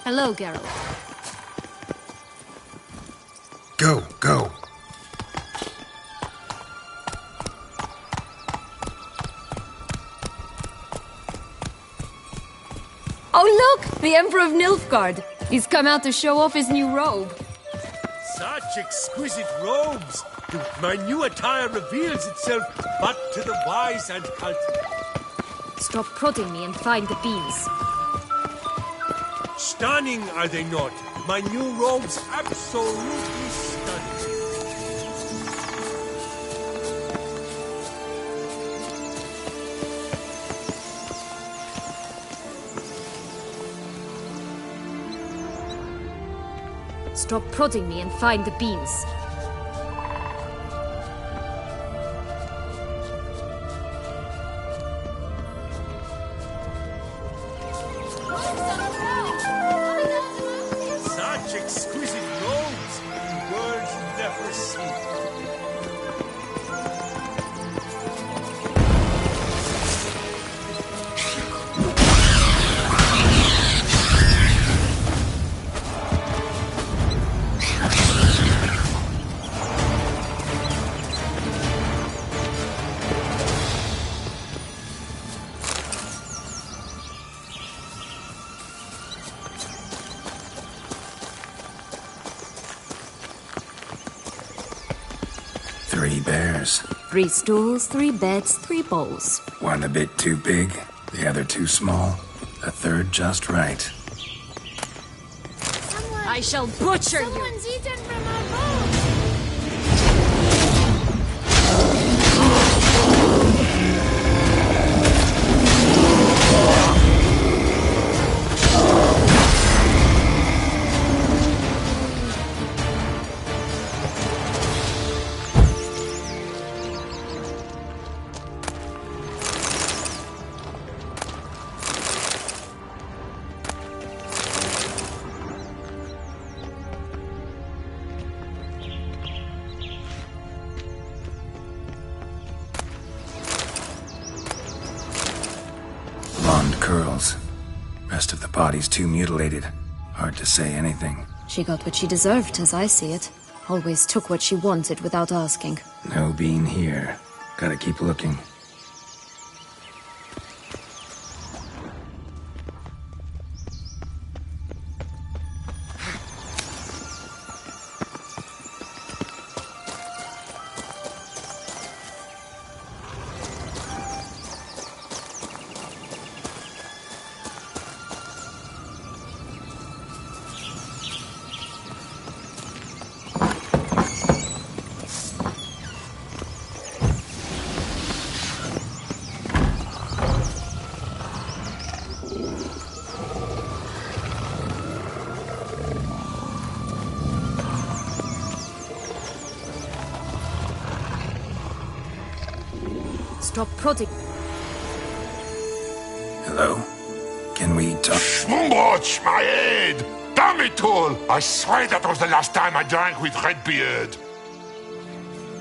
Hello, Geralt. Go, go. Oh, look! The Emperor of Nilfgaard. He's come out to show off his new robe. Such exquisite robes! My new attire reveals itself but to the wise and cultivated. Stop prodding me and find the beans. Stunning, are they not? My new robes absolutely stunning. Stop prodding me and find the beans. Such exquisite robes! Words never seen. Three bears. 3 stools, 3 beds, 3 bowls. One a bit too big, the other too small, a third just right. I shall butcher you! Someone's eaten from our bowl! Blonde curls. Rest of the body's too mutilated. Hard to say anything. She got what she deserved, as I see it. Always took what she wanted without asking. No bean here. Gotta keep looking. Stop prodding. Hello? Can we talk? Schmumboch, my head! Damn it all! I swear that was the last time I drank with Redbeard.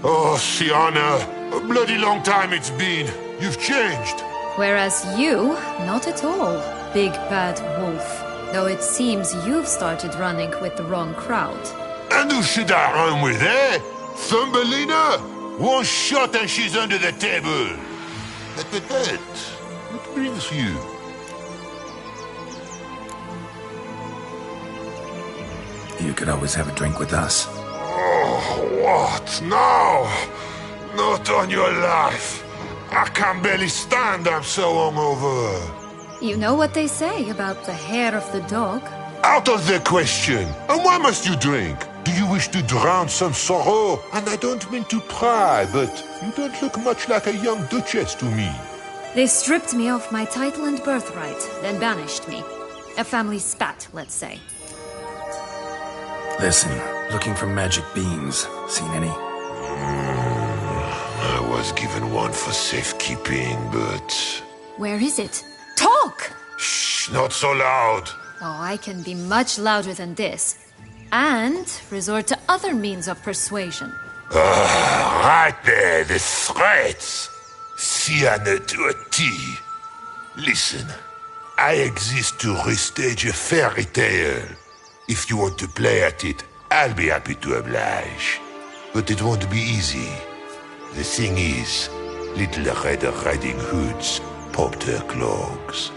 Oh, Sienna, a bloody long time it's been. You've changed. Whereas you, not at all, big bad wolf. Though it seems you've started running with the wrong crowd. And who should I run with, eh? Thumbelina? One shot and she's under the table. But what brings you? You could always have a drink with us. Oh, what now? Not on your life. I can barely stand, I'm so hungover. You know what they say about the hair of the dog? Out of the question. And why must you drink? Do you wish to drown some sorrow? And I don't mean to pry, but you don't look much like a young duchess to me. They stripped me of my title and birthright, then banished me. A family spat, let's say. Listen, looking for magic beans. Seen any? I was given one for safekeeping, but... Where is it? Talk! Shh, not so loud. Oh, I can be much louder than this. And resort to other means of persuasion. Right there, the threats. Sienna to a T. Listen, I exist to restage a fairy tale. If you want to play at it, I'll be happy to oblige. But it won't be easy. The thing is, Little Red Riding Hoods popped her clogs.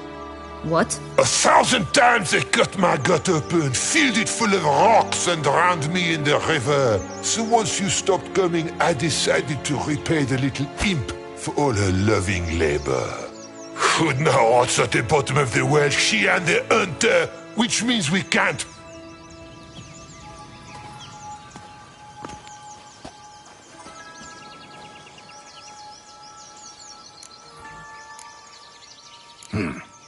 What? 1,000 times they cut my gut open, filled it full of rocks and drowned me in the river. So once you stopped coming, I decided to repay the little imp for all her loving labor. Who now rots at the bottom of the well, she and the hunter, which means we can't.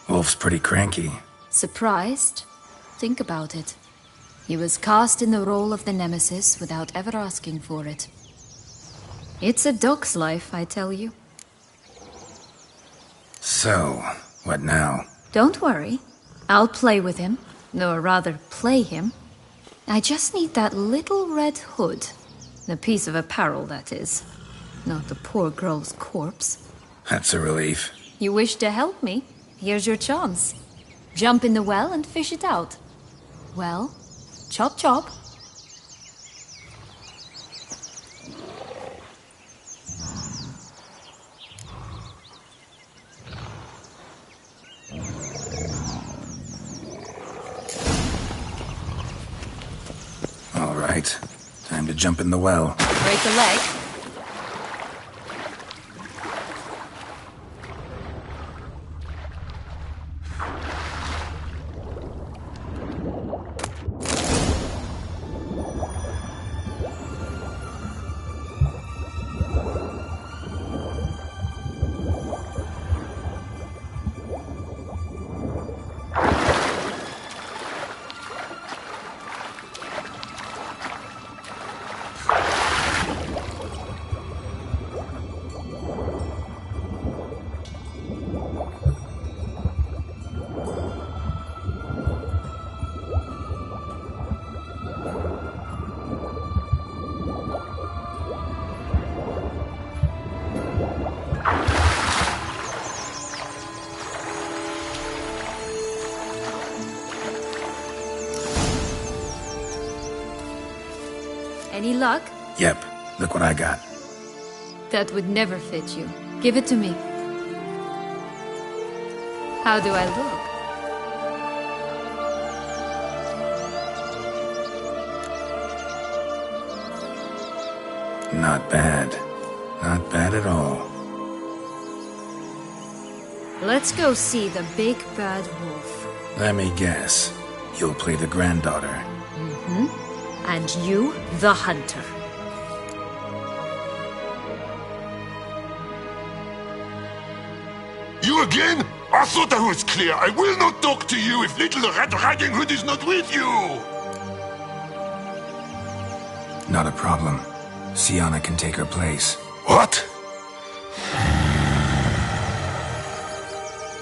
Wolf's pretty cranky. Surprised? Think about it. He was cast in the role of the Nemesis without ever asking for it. It's a dog's life, I tell you. So, what now? Don't worry. I'll play with him. Or rather, play him. I just need that little red hood. The piece of apparel, that is. Not the poor girl's corpse. That's a relief. You wish to help me? Here's your chance. Jump in the well and fish it out. Well, chop chop. All right. Time to jump in the well. Break a leg. Any luck? Yep. Look what I got. That would never fit you. Give it to me. How do I look? Not bad. Not bad at all. Let's go see the big bad wolf. Let me guess. You'll play the granddaughter. And you, the hunter. You again? I thought I was clear. I will not talk to you if Little Red Riding Hood is not with you! Not a problem. Sienna can take her place. What?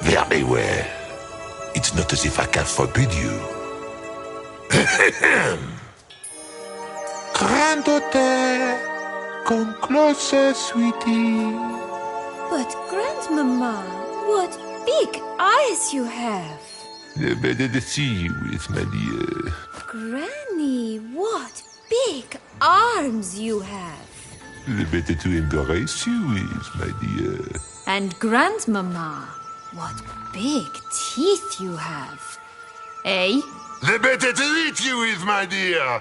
Very well. It's not as if I can forbid you. Granddaughter, come closer, sweetie. But Grandmama, what big eyes you have! The better to see you with, my dear. Granny, what big arms you have! The better to embrace you with, my dear. And Grandmama, what big teeth you have. Eh? The better to eat you with, my dear.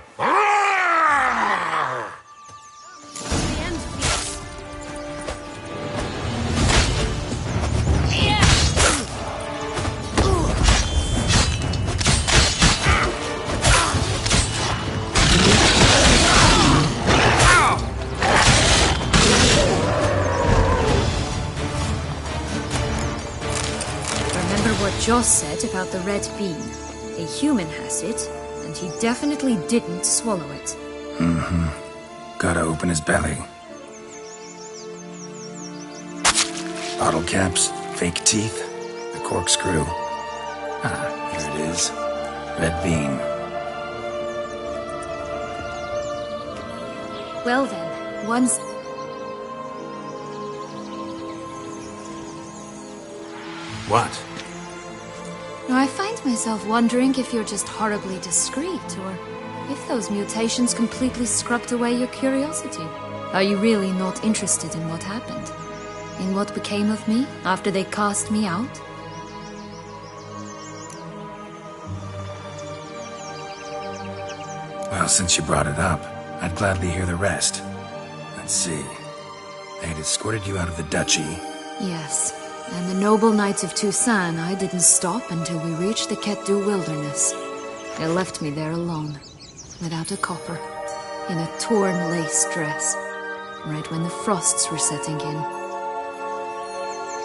Remember what Joss said about the red bean? A human has it, and he definitely didn't swallow it. Gotta open his belly. Bottle caps, fake teeth, the corkscrew. Ah, here it is. Red bean. Well then, once... What? I find myself wondering if you're just horribly discreet, or if those mutations completely scrubbed away your curiosity. Are you really not interested in what happened? In what became of me after they cast me out? Well, since you brought it up, I'd gladly hear the rest. Let's see. They had escorted you out of the duchy. Yes, and the noble knights of Toussaint, I didn't stop until we reached the Ketdu wilderness. They left me there alone, without a copper, in a torn lace dress, right when the frosts were setting in.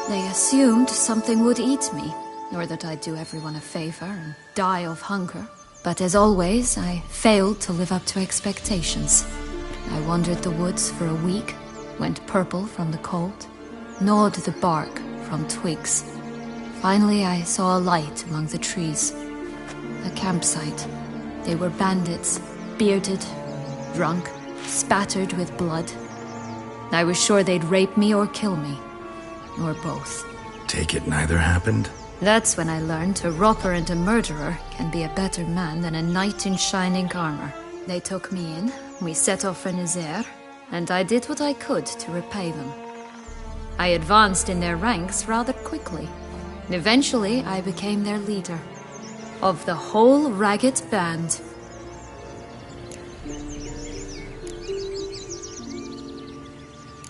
They assumed something would eat me, or that I'd do everyone a favor and die of hunger. But as always, I failed to live up to expectations. I wandered the woods for a week, went purple from the cold, gnawed the bark from twigs. Finally, I saw a light among the trees. A campsite. They were bandits, bearded, drunk, spattered with blood. I was sure they'd rape me or kill me. Or both. Take it neither happened? That's when I learned a robber and a murderer can be a better man than a knight in shining armor. They took me in, we set off for Nazaire, and I did what I could to repay them. I advanced in their ranks rather quickly. Eventually, I became their leader. Of the whole ragged band.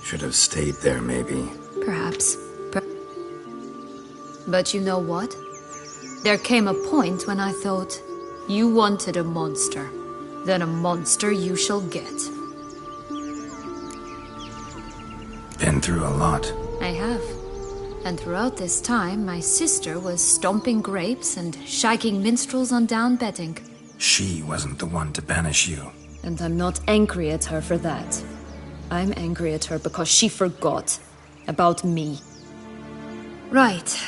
Should have stayed there, maybe. Perhaps. But you know what? There came a point when I thought, you wanted a monster. Then a monster you shall get. Been through a lot. I have. And throughout this time, my sister was stomping grapes and shagging minstrels on down bedding. She wasn't the one to banish you. And I'm not angry at her for that. I'm angry at her because she forgot about me. Right.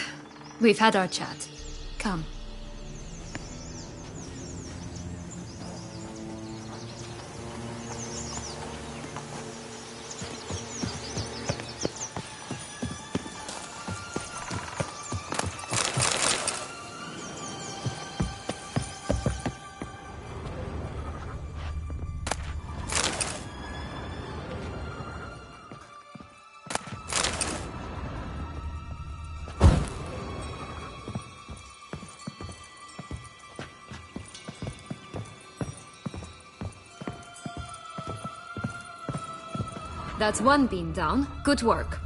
We've had our chat. Come. That's one beam down. Good work.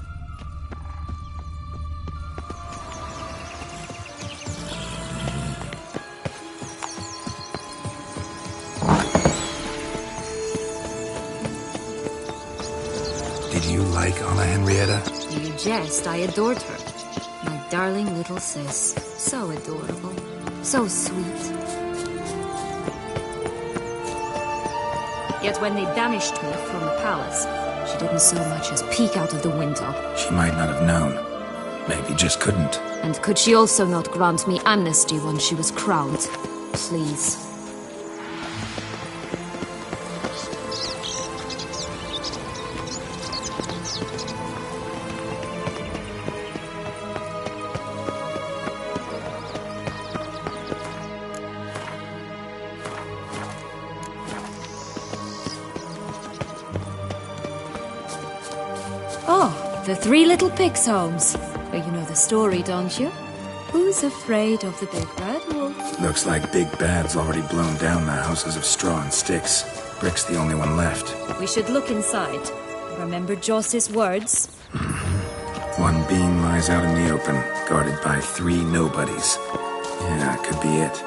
Did you like Anna Henrietta? You jest. I adored her. My darling little sis. So adorable. So sweet. Yet when they banished me from the palace, she didn't so much as peek out of the window. She might not have known. Maybe just couldn't. And could she also not grant me amnesty when she was crowned? Please. Oh, the Three Little Pigs' homes. Oh, you know the story, don't you? Who's afraid of the big red wolf? Looks like Big Bad's already blown down the houses of straw and sticks. Brick's the only one left. We should look inside. Remember Joss's words? One beam lies out in the open, guarded by 3 nobodies. Yeah, could be it.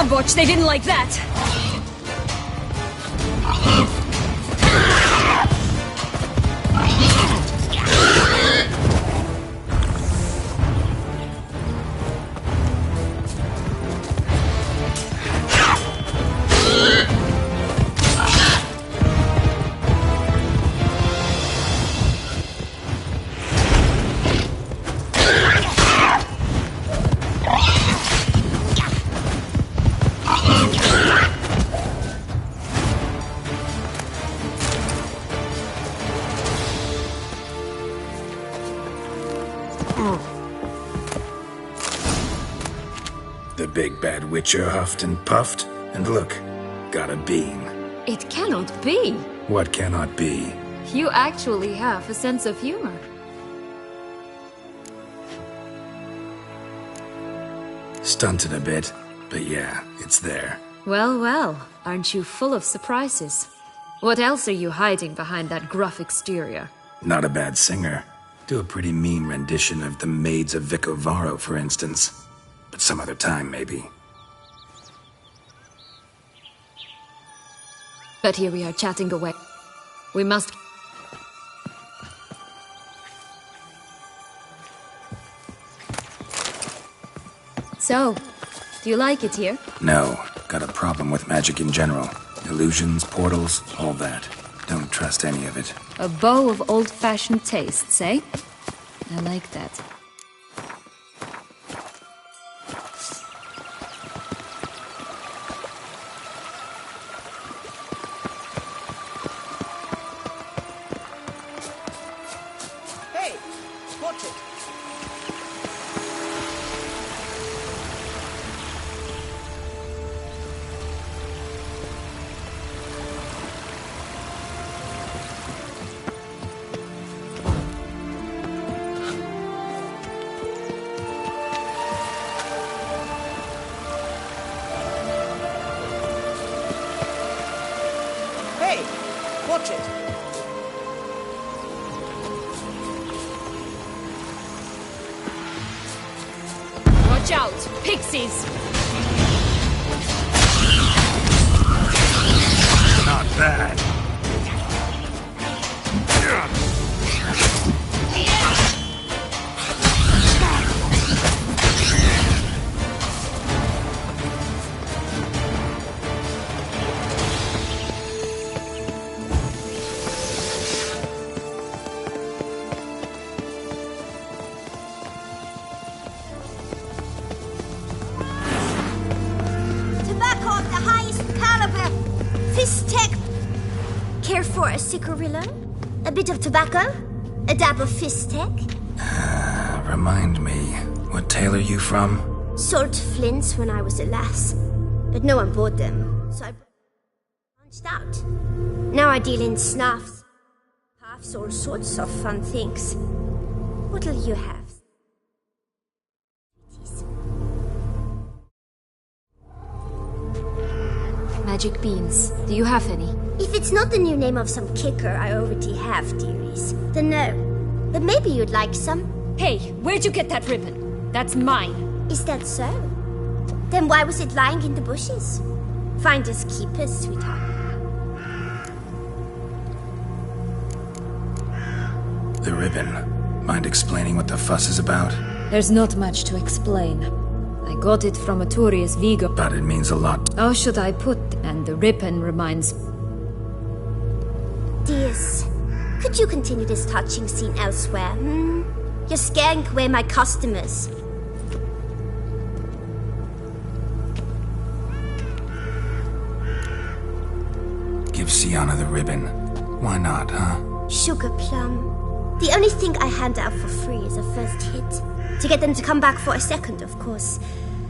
Watch, they didn't like that. The big bad witcher huffed and puffed, and look, got a beam. It cannot be. What cannot be? You actually have a sense of humor. Stunted a bit, but yeah, it's there. Well, well, aren't you full of surprises? What else are you hiding behind that gruff exterior? Not a bad singer. Do a pretty mean rendition of The Maids of Vicovaro, for instance. But some other time, maybe. But here we are chatting away. We must... So, do you like it here? No, got a problem with magic in general. Illusions, portals, all that. Don't trust any of it. A bow of old-fashioned tastes, eh? I like that. Hey, watch it. Hey, watch it. Watch out! Pixies! Not bad. Tobacco of the highest caliber. Fistech. Care for a cigarillo? A bit of tobacco? A dab of Fistech? Remind me, what tale are you from? Sold flints when I was a lass. But no one bought them, so I branched out. Now I deal in snuffs, puffs, all sorts of fun things. What'll you have? Magic beans. Do you have any? If it's not the new name of some kicker I already have, dearies, then no. But maybe you'd like some. Hey, where'd you get that ribbon? That's mine. Is that so? Then why was it lying in the bushes? Finders keepers, sweetheart. The ribbon. Mind explaining what the fuss is about? There's not much to explain. I got it from Aturius Vigo. But it means a lot. How should I put? And the ribbon reminds... Dears, could you continue this touching scene elsewhere, hmm? You're scaring away my customers. Give Sienna the ribbon. Why not, huh? Sugar plum. The only thing I hand out for free is a first hit. To get them to come back for a second, of course.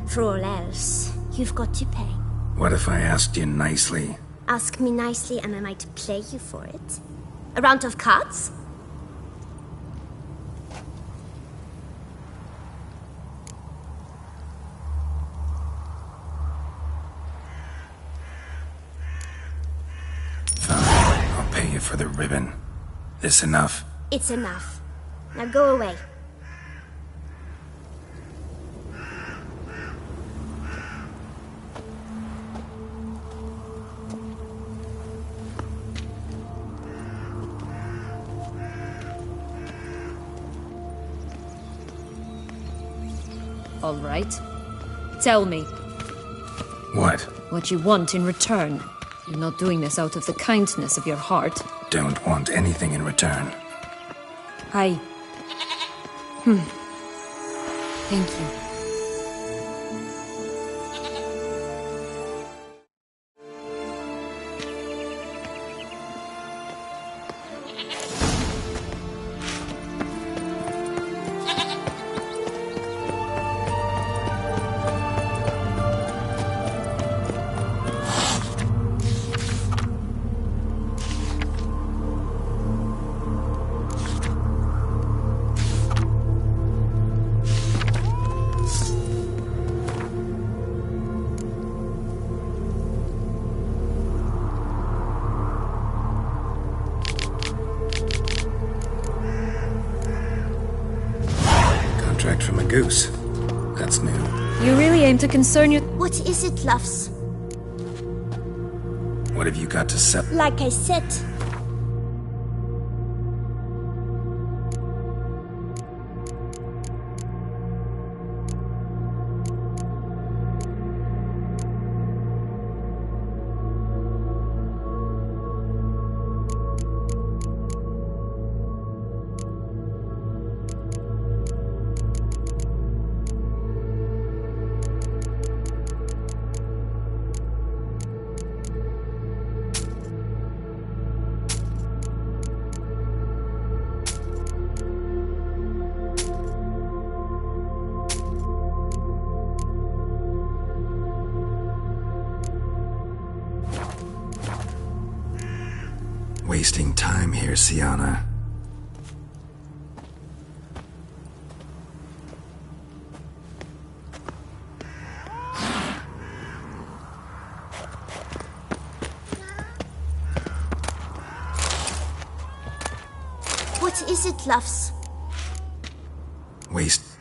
For all else, you've got to pay. What if I asked you nicely? Ask me nicely and I might play you for it. A round of cards? Fine, I'll pay you for the ribbon. This enough? It's enough. Now go away. All right. Tell me. What? What you want in return. You're not doing this out of the kindness of your heart. Don't want anything in return. I... Thank you. From a goose. That's new. You really aim to concern your... What is it, loves? What have you got to say? Like I said, Wasting time here, Sienna. what is it, loves? Waste.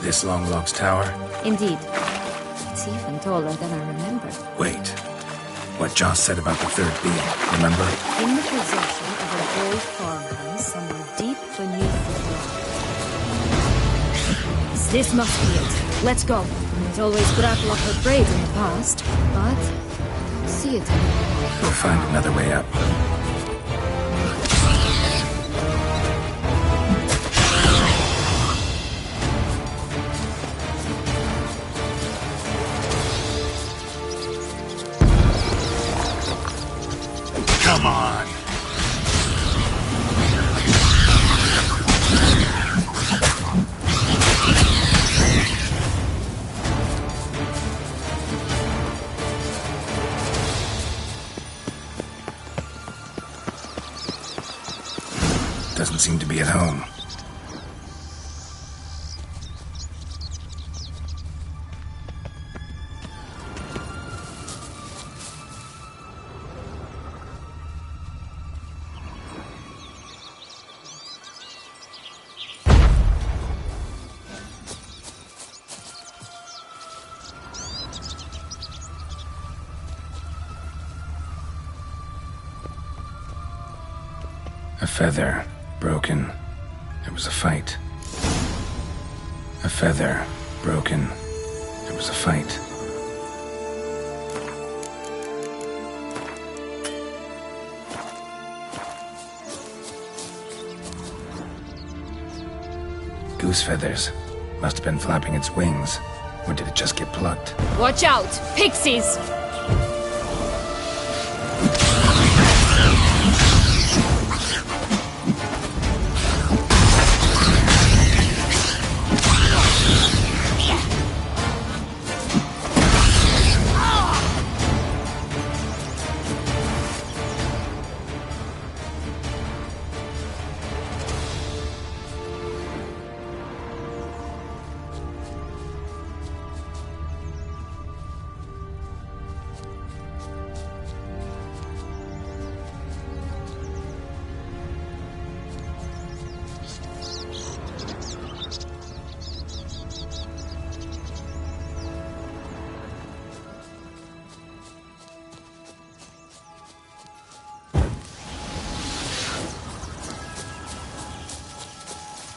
This Longlock's tower? Indeed. It's even taller than I remembered. Wait. What Joss said about the third being, remember? In the possession of an old farmhouse somewhere deep beneath the ground. This must be it. Let's go. It always grappled her brave in the past, but... see it. We'll find another way up. Come on! feather, broken. It was a fight. A feather, broken. It was a fight. Goose feathers. Must have been flapping its wings. Or did it just get plucked? Watch out! Pixies!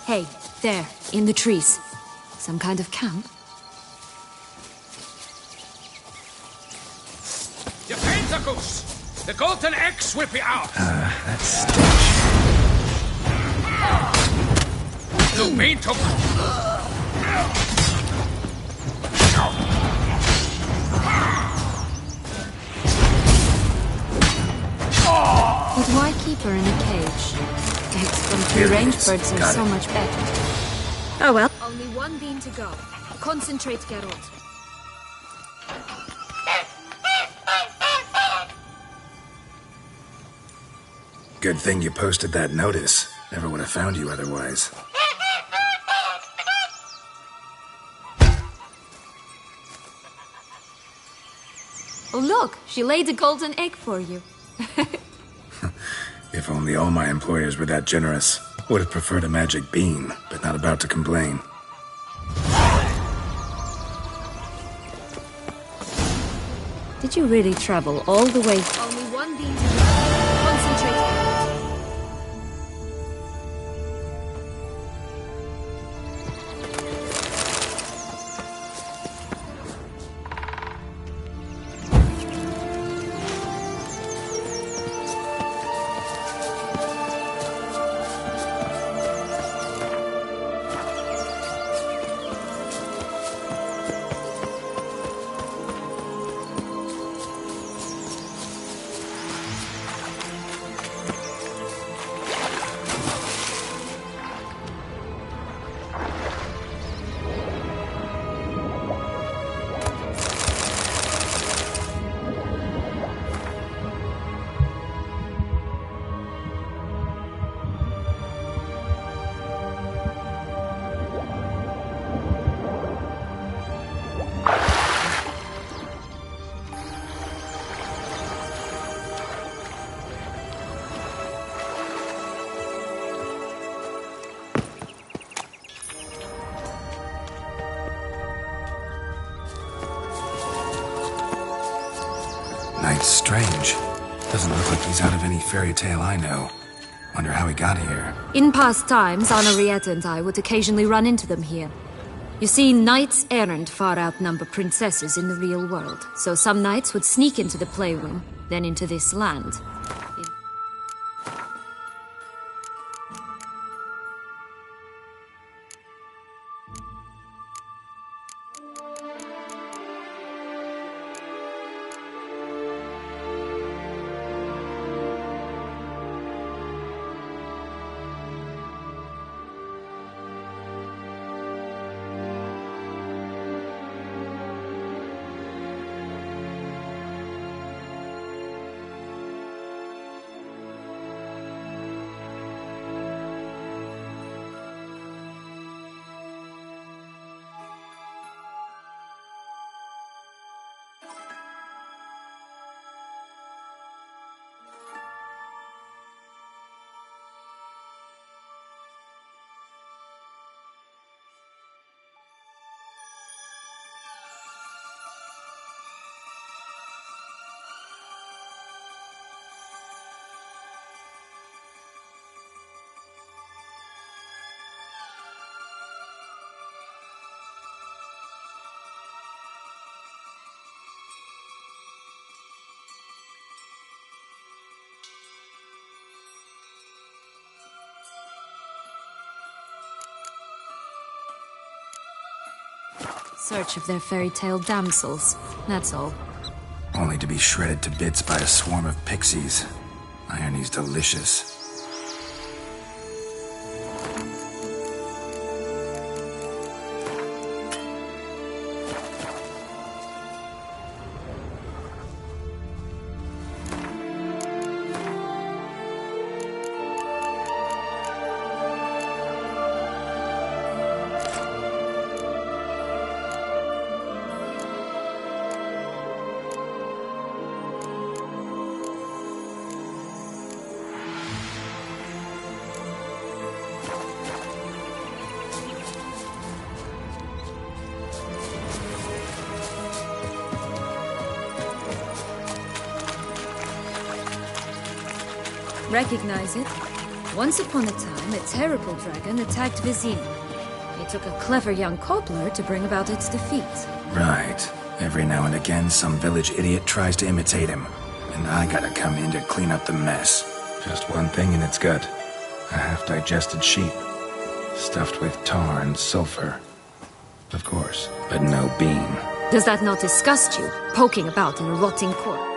Hey, there, in the trees. Some kind of camp? Defend the goose! The golden eggs will be out! That's stench. You mean to... But why keep her in a cage? Eggs from free-range birds are so much better. Oh well. Only one beam to go. Concentrate, Geralt. Good thing you posted that notice. Never would have found you otherwise. Oh look, she laid a golden egg for you. If only all my employers were that generous. Would have preferred a magic bean, but not about to complain. Did you really travel all the way? Only one beam to go. Concentrate, Geralt. Knight's strange. Doesn't look like he's out of any fairy tale I know. Wonder how he got here. In past times, Henrietta and I would occasionally run into them here. You see, knights errant far outnumber princesses in the real world, so some knights would sneak into the playroom, then into this land. Search of their fairy tale damsels, that's all. Only to be shredded to bits by a swarm of pixies. Irony's delicious. Recognize it? Once upon a time, a terrible dragon attacked Vizima. It took a clever young cobbler to bring about its defeat. Right. Every now and again, some village idiot tries to imitate him. And I gotta come in to clean up the mess. Just one thing in its gut. A half-digested sheep. Stuffed with tar and sulfur. Of course, but no bean. Does that not disgust you, poking about in a rotting corpse?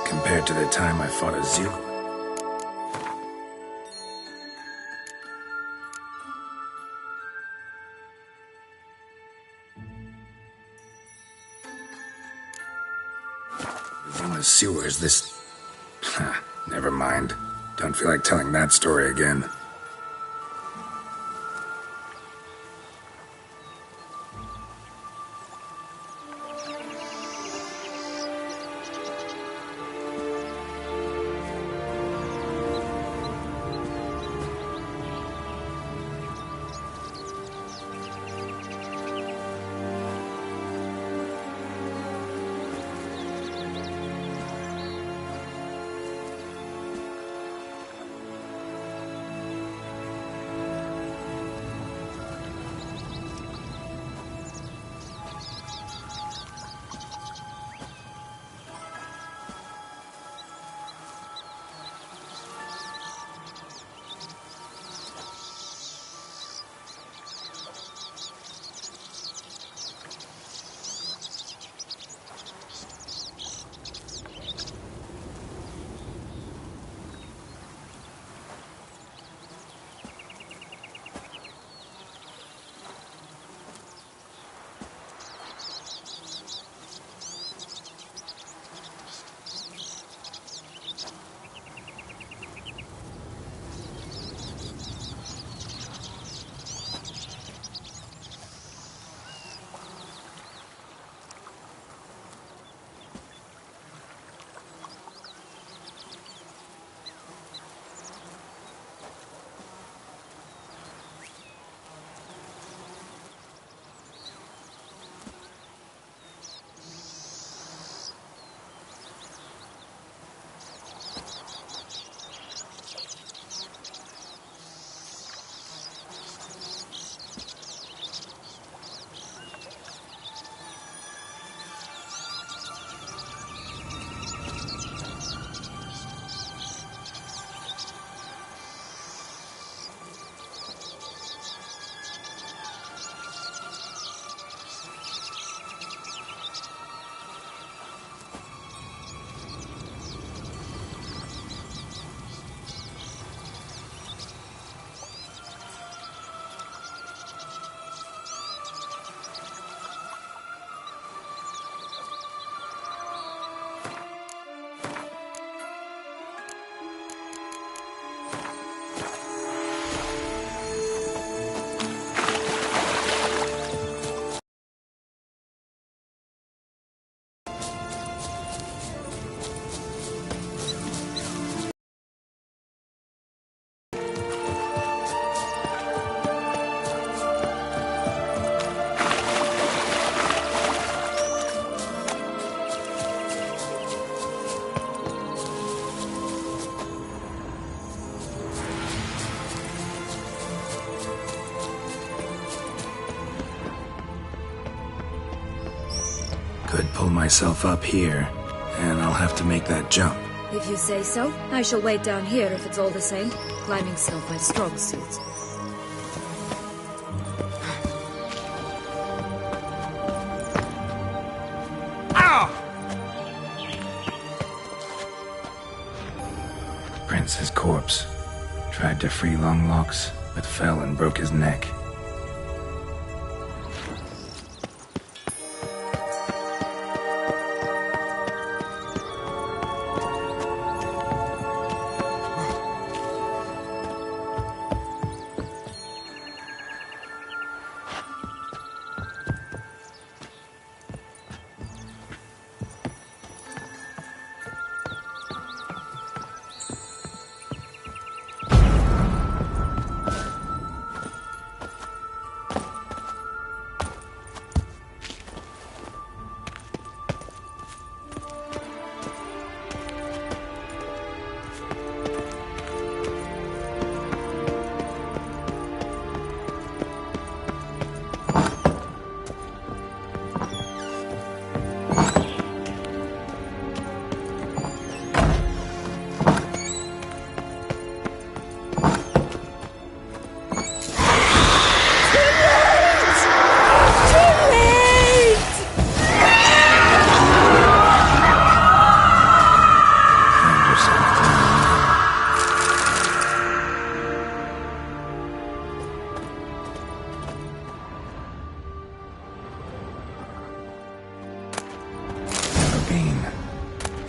Compared to the time I fought a zoo. Zima's sewers, this... Never mind. Don't feel like telling that story again. Could pull myself up here, and I'll have to make that jump. If you say so, I shall wait down here if it's all the same. Climbing's still my strong suit. corpse. Tried to free Longlocks, but fell and broke his neck.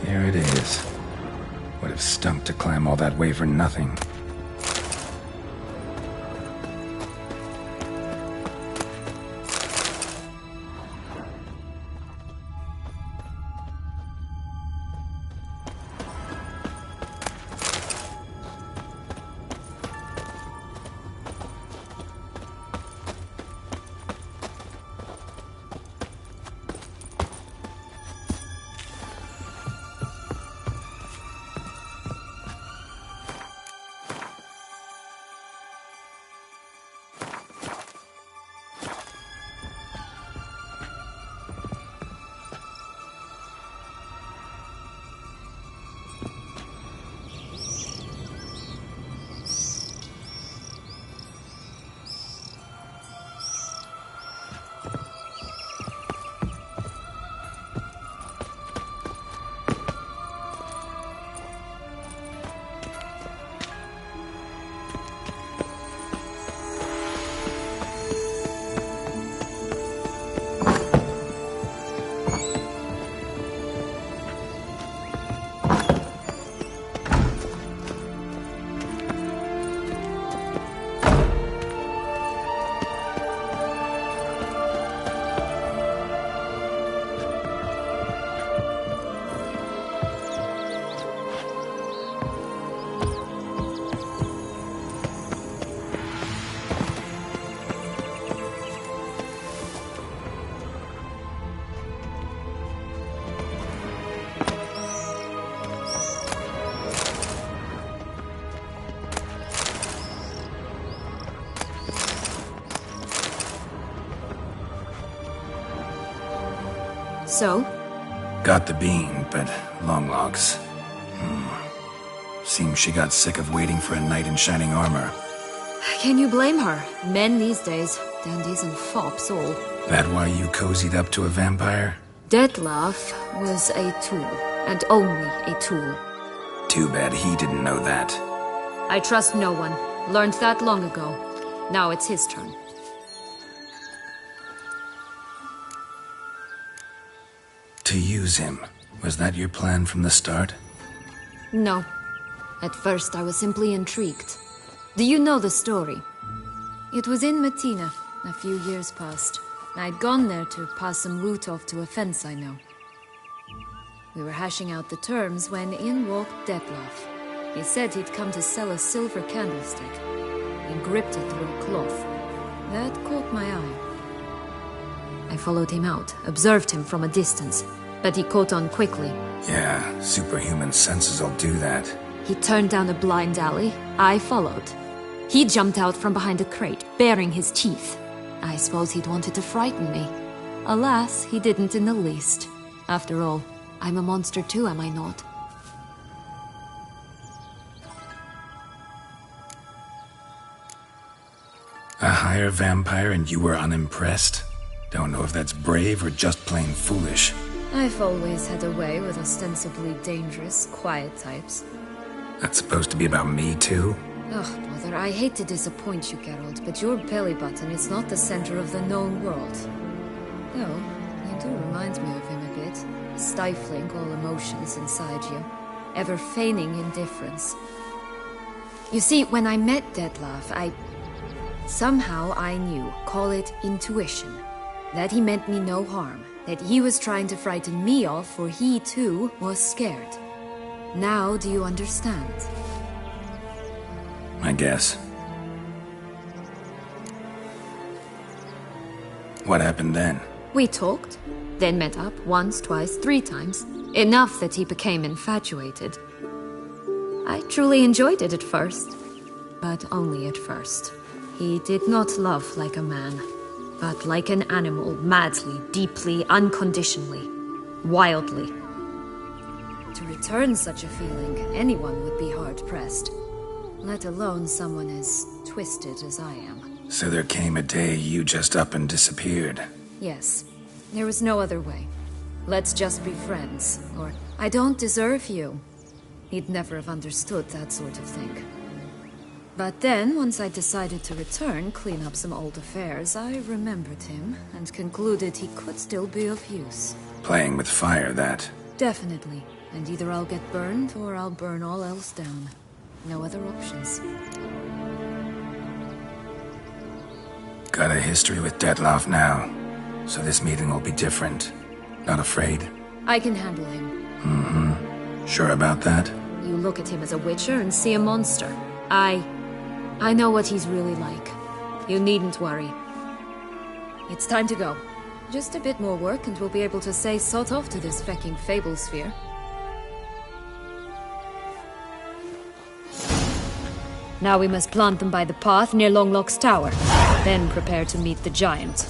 Here it is. Would have stunk to climb all that way for nothing. So? Got the bean, but Longlocks. Seems she got sick of waiting for a knight in shining armor. Can you blame her? Men these days, dandies and fops all. That why you cozied up to a vampire? Dettlaff was a tool, and only a tool. Too bad he didn't know that. I trust no one. Learned that long ago. Now it's his turn. To use him. Was that your plan from the start? No. At first I was simply intrigued. Do you know the story? It was in Metina, a few years past. I'd gone there to pass some loot off to a fence I know. We were hashing out the terms when in walked Dettlaff. He said he'd come to sell a silver candlestick. He gripped it through a cloth. That caught my eye. I followed him out, observed him from a distance, but he caught on quickly. Yeah, superhuman senses will do that. He turned down a blind alley. I followed. He jumped out from behind a crate, baring his teeth. I suppose he'd wanted to frighten me. Alas, he didn't in the least. After all, I'm a monster too, am I not? A higher vampire and you were unimpressed? Don't know if that's brave or just plain foolish. I've always had a way with ostensibly dangerous, quiet types. That's supposed to be about me, too? Ugh, brother, I hate to disappoint you, Geralt, but your belly button is not the center of the known world. Though, you do remind me of him a bit, stifling all emotions inside you, ever feigning indifference. You see, when I met Dettlaff, somehow I knew, call it intuition, that he meant me no harm, that he was trying to frighten me off, for he, too, was scared. Now do you understand? I guess. What happened then? We talked, then met up once, twice, 3 times. Enough that he became infatuated. I truly enjoyed it at first, but only at first. He did not love like a man, but like an animal, madly, deeply, unconditionally, wildly. To return such a feeling, anyone would be hard-pressed, let alone someone as twisted as I am. So there came a day you just up and disappeared. Yes, there was no other way. Let's just be friends, or I don't deserve you. He'd never have understood that sort of thing. But then, once I decided to return, clean up some old affairs, I remembered him and concluded he could still be of use. Playing with fire, that. Definitely. And either I'll get burned, or I'll burn all else down. No other options. Got a history with Dettlaff now, so this meeting will be different. Not afraid? I can handle him. Mm-hmm. Sure about that? You look at him as a witcher and see a monster. I know what he's really like. You needn't worry. It's time to go. Just a bit more work and we'll be able to say sod off to this fecking fable sphere. Now we must plant them by the path near Longlock's tower. Then prepare to meet the giant.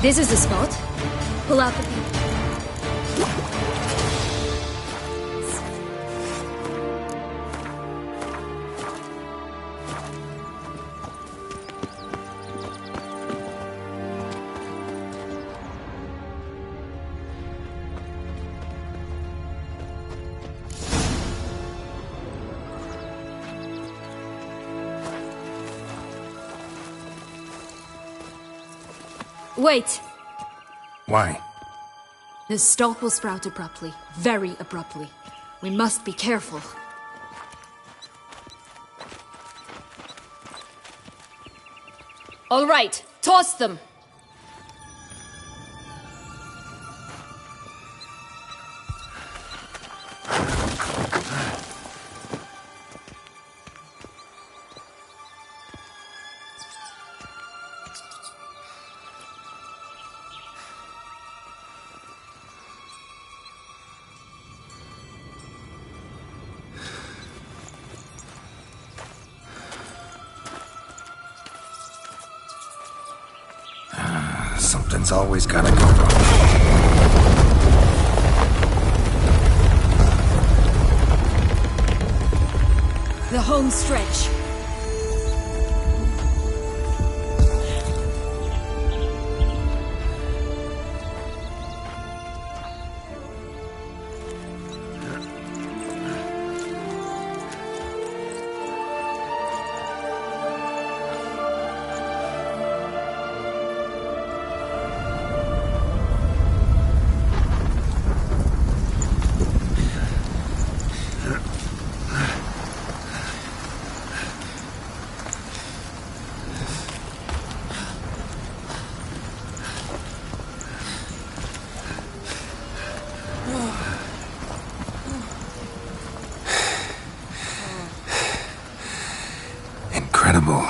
This is the spot. Pull out the... Wait! Why? The stalk will sprout abruptly. Very abruptly. We must be careful. All right, toss them! Something's always gotta go wrong. The home stretch. Incredible.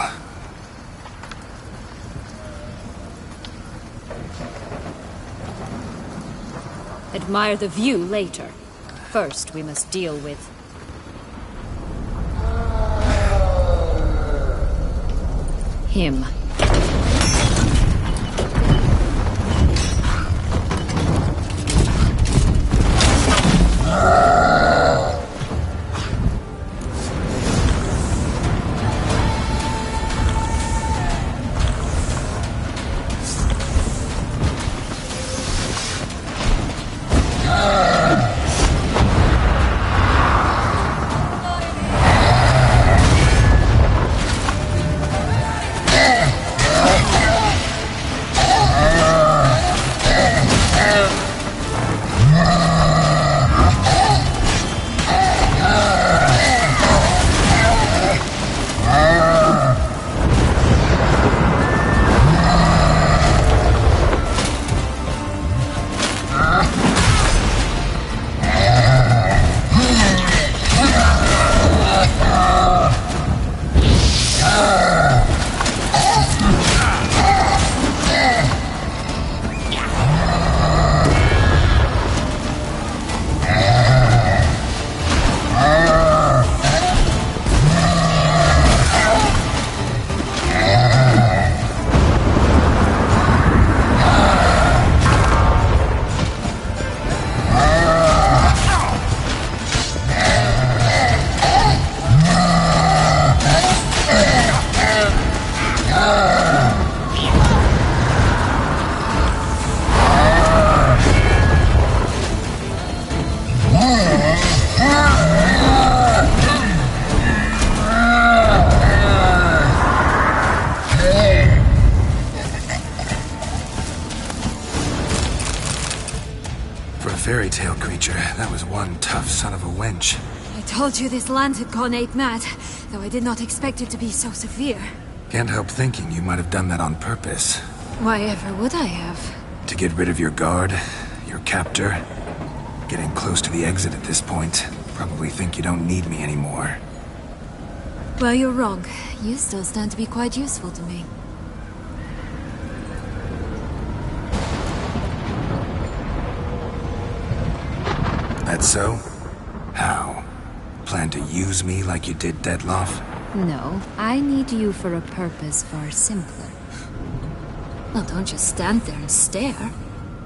Admire the view later. First, we must deal with... him. Fairy tale creature. That was one tough son of a wench. I told you this land had gone ape mad, though I did not expect it to be so severe. Can't help thinking you might have done that on purpose. Why ever would I have? To get rid of your guard, your captor. Getting close to the exit at this point. Probably think you don't need me anymore. Well, you're wrong. You still stand to be quite useful to me. That so? How? Plan to use me like you did Detloff? No, I need you for a purpose far simpler. Well, don't just stand there and stare.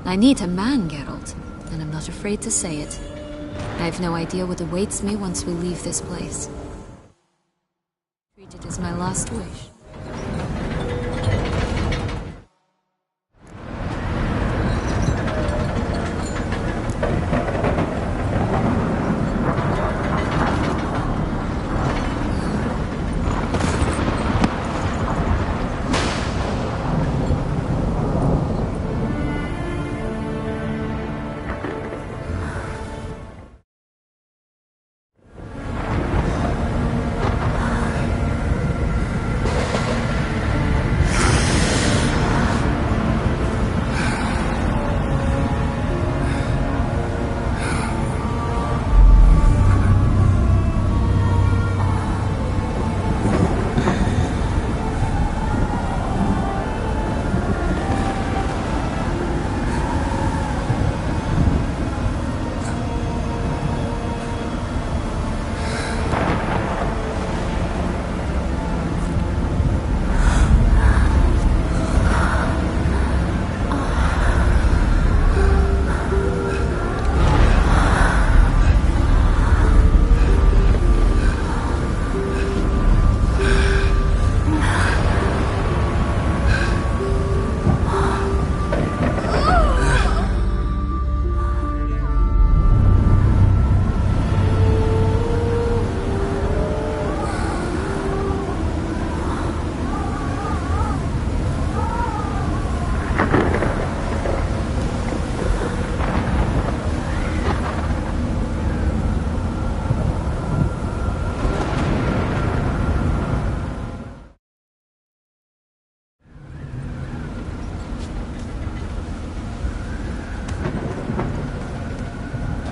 I need a man, Geralt, and I'm not afraid to say it. I have no idea what awaits me once we leave this place. Treat it as my last wish.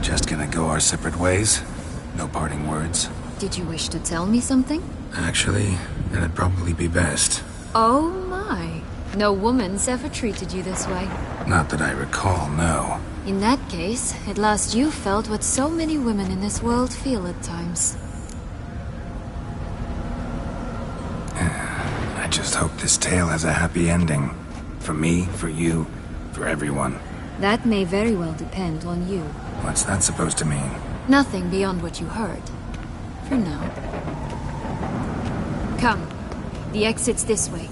Just gonna go our separate ways? No parting words? Did you wish to tell me something? Actually, that'd probably be best. Oh my. No woman's ever treated you this way. Not that I recall, no. In that case, at last you felt what so many women in this world feel at times. I just hope this tale has a happy ending. For me, for you, for everyone. That may very well depend on you. What's that supposed to mean? Nothing beyond what you heard. For now. Come. The exit's this way.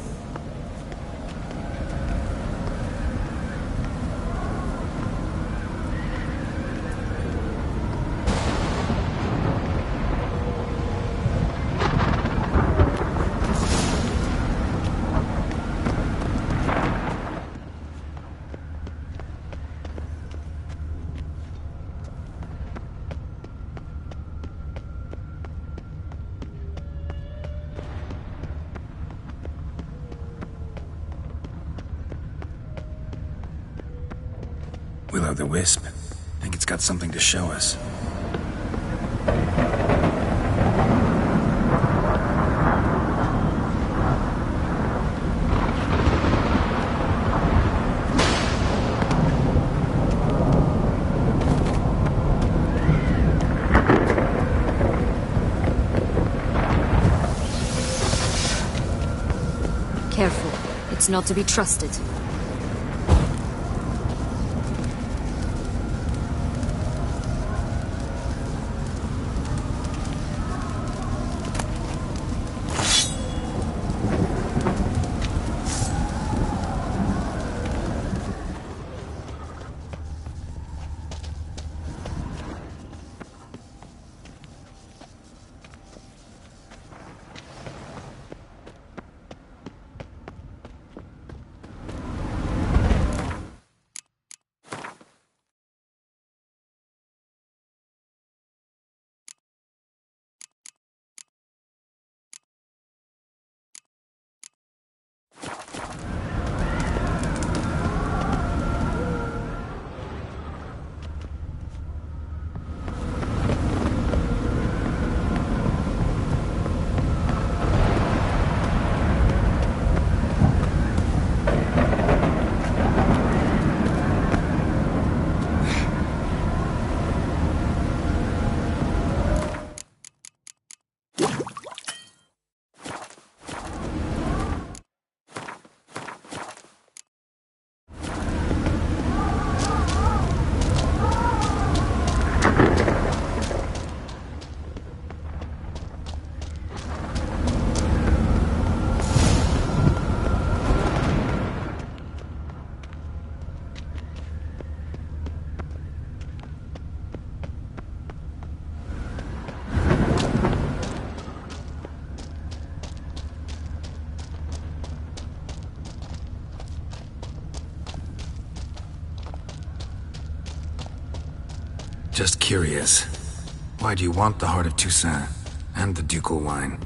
Will-o'-the-Wisp. Think it's got something to show us. Careful. It's not to be trusted. Just curious. Why do you want the Heart of Toussaint and the ducal wine?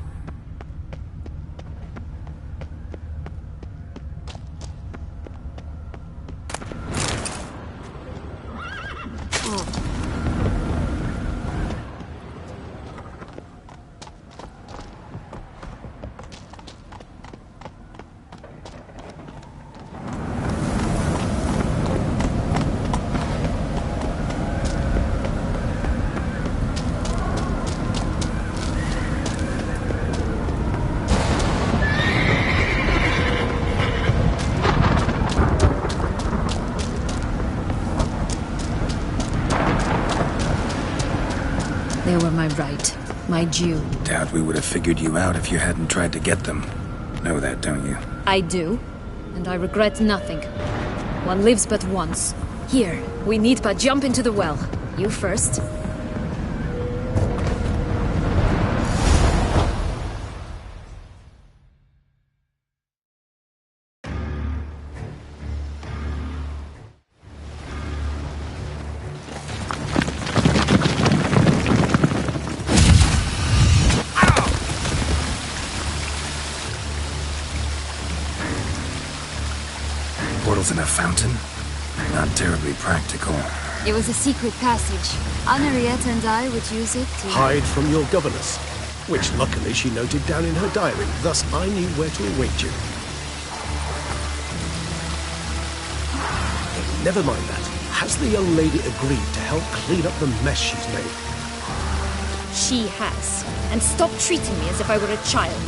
They were my right, my due. Doubt we would have figured you out if you hadn't tried to get them. Know that, don't you? I do, and I regret nothing. One lives but once. Here, we need but jump into the well. You first. Portals in a fountain? Not terribly practical. It was a secret passage. Henriette and I would use it to... Hide from your governess, which luckily she noted down in her diary. Thus I knew where to await you. Never mind that. Has the young lady agreed to help clean up the mess she's made? She has. And stop treating me as if I were a child.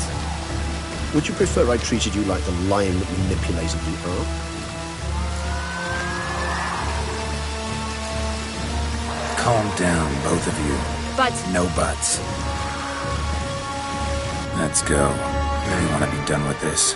Would you prefer I treated you like the lion that manipulated the earth? Calm down, both of you. But... No buts. Let's go. Really want to be done with this.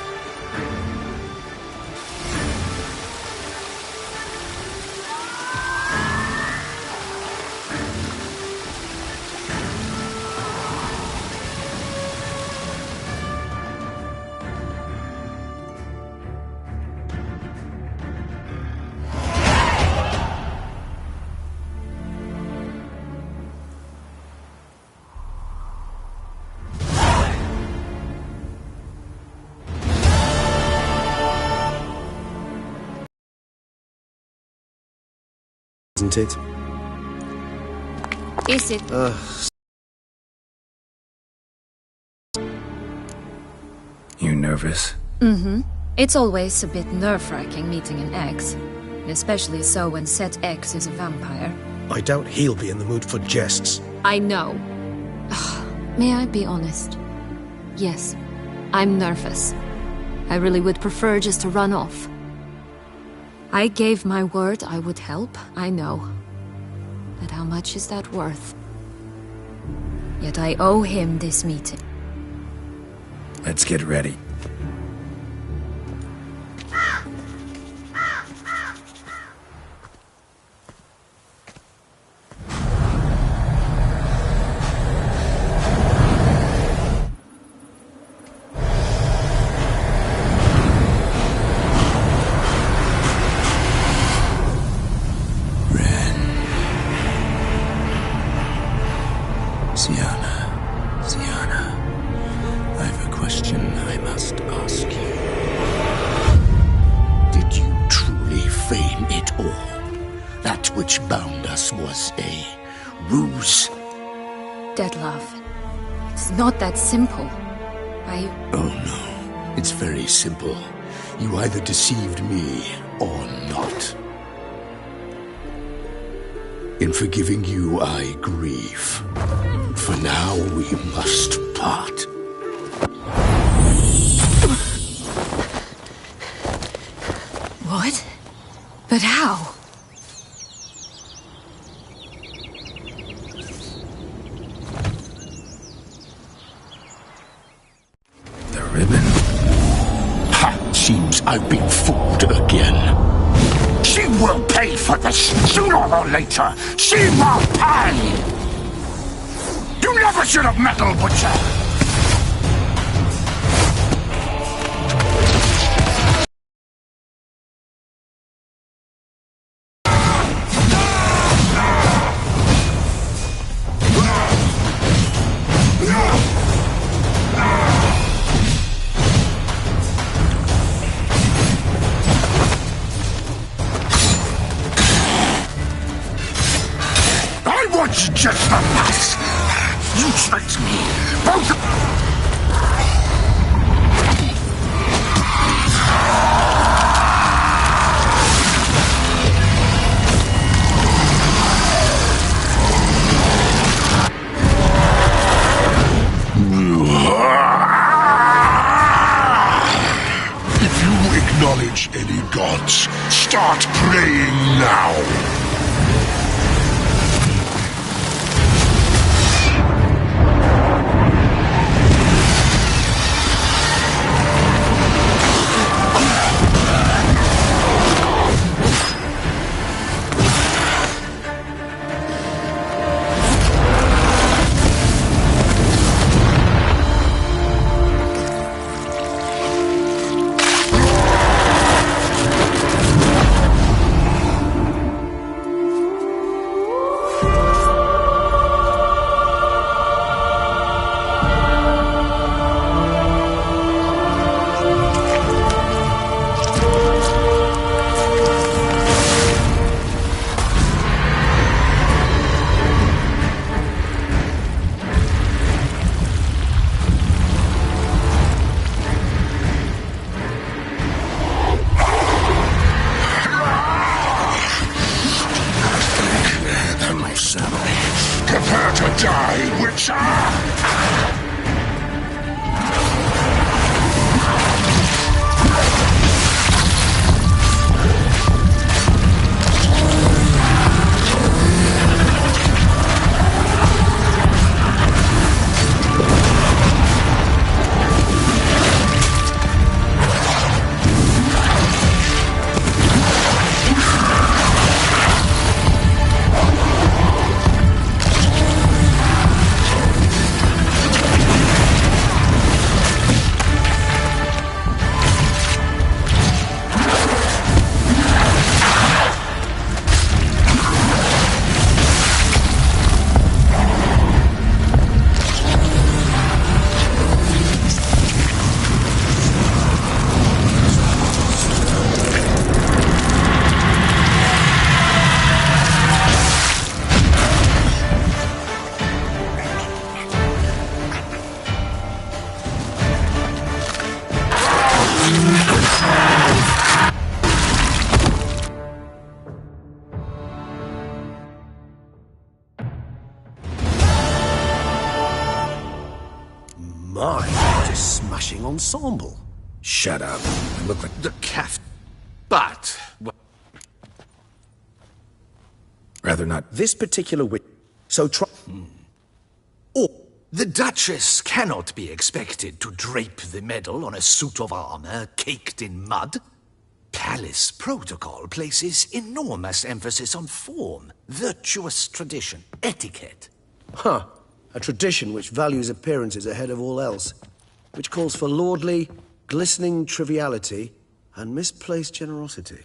Isn't it? Is it? You nervous? Mm-hmm. It's always a bit nerve-wracking meeting an ex. Especially so when said ex is a vampire. I doubt he'll be in the mood for jests. I know. May I be honest? Yes, I'm nervous. I really would prefer just to run off. I gave my word I would help, I know. But how much is that worth? Yet I owe him this meeting. Let's get ready. Syanna, I've a question I must ask you. Did you truly feign it all? That which bound us was a ruse? Dettlaff, it's not that simple. Oh no, it's very simple. You either deceived me or not. In forgiving you, I grieve. For now, we must part. What? But how? The ribbon? Ha! Seems I've been fooled again. She will pay for this, sooner or later. She will pay! You never should have meddled, Butcher! If you acknowledge any gods, start praying now. Prepare to die, Witcher! My, what a smashing ensemble. Shut up. I look like... The calf. But... Rather not... This particular witch... So try... Oh, the Duchess cannot be expected to drape the medal on a suit of armor caked in mud. Palace protocol places enormous emphasis on form, virtuous tradition, etiquette. Huh. A tradition which values appearances ahead of all else. Which calls for lordly, glistening triviality and misplaced generosity.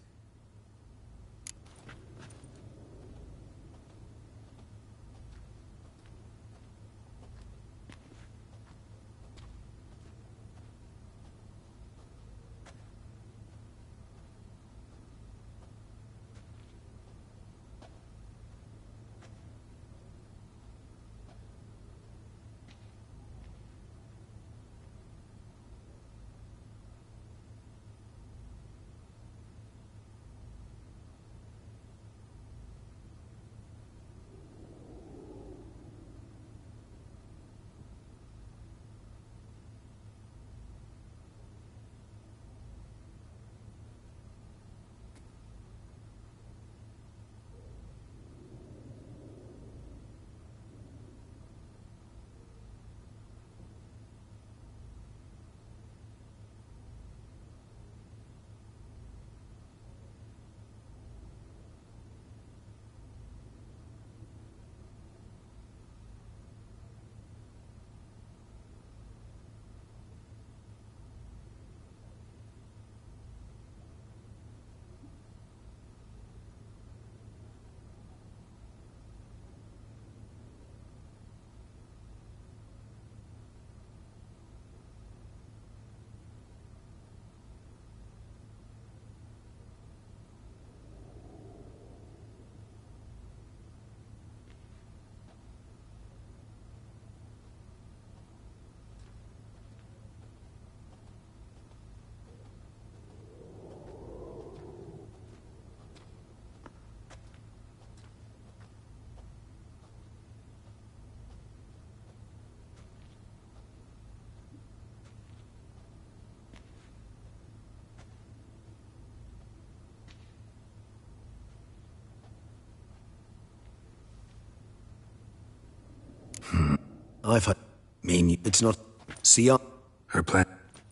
I've heard. Mean It's not Siana. her plan?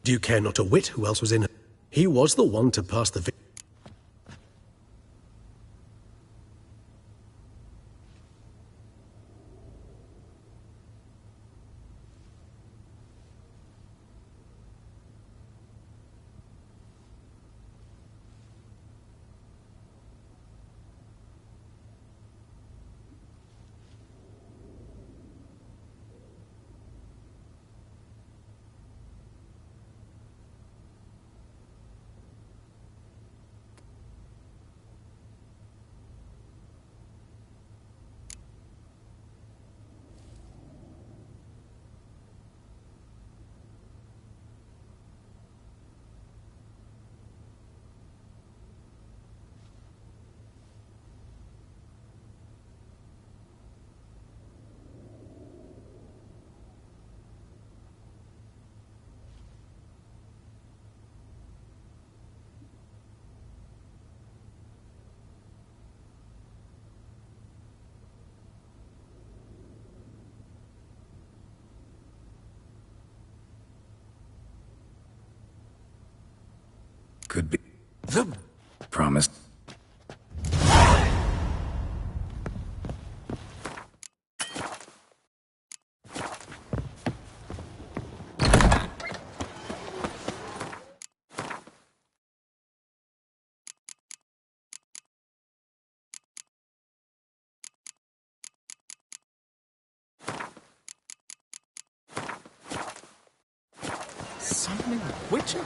Do you care not a whit who else was in it? He was the one to pass the... Could be. The promise. Summoning a witcher?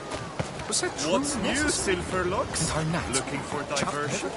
Was that true? What's new, Silverlocks? And I'm not. Looking for diversion?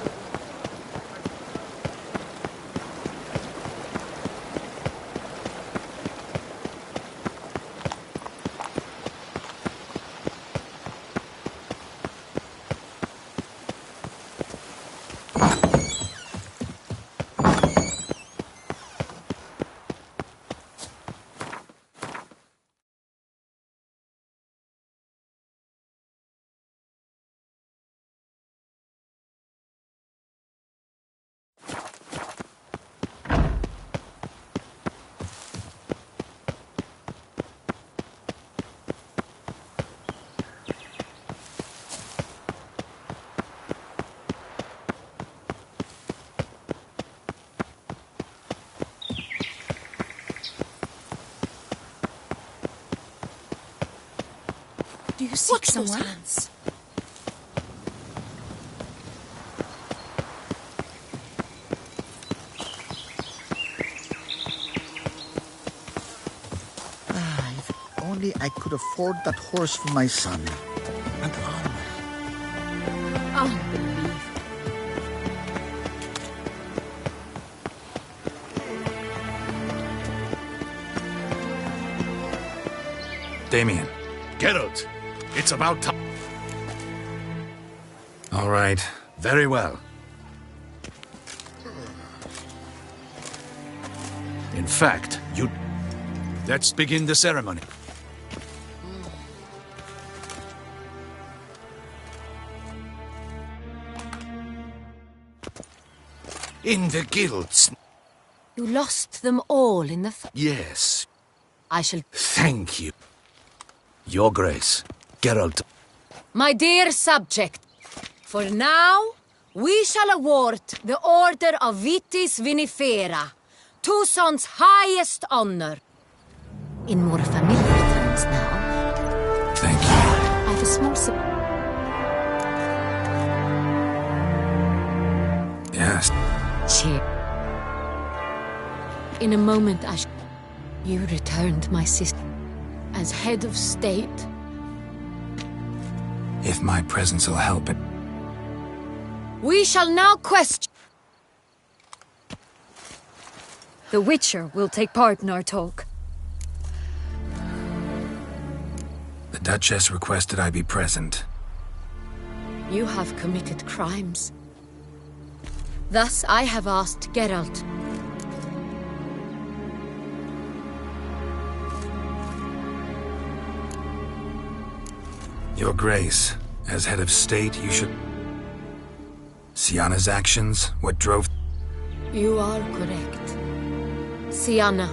Do you seek someone? Hands? If only I could afford that horse for my son. And armor. Unbelievable. Damien. Geralt, it's about time. All right. Very well. In fact, let's begin the ceremony. In the guilds. You lost them all in the... Yes. I shall... Thank you. Your Grace, Geralt. My dear subject, for now, we shall award the Order of Vitis Vinifera, Tucson's highest honor. In more familiar terms now. Thank you. I have a small Yes. cheer. In a moment, you returned my sister as head of state. If my presence will help it. We shall now question. The Witcher will take part in our talk. The Duchess requested I be present. You have committed crimes. Thus, I have asked Geralt. Your Grace, as head of state, you should... Siana's actions, what drove... You are correct. Siana.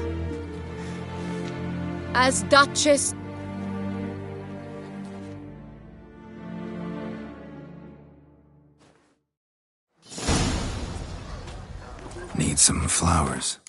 As Duchess... Need some flowers.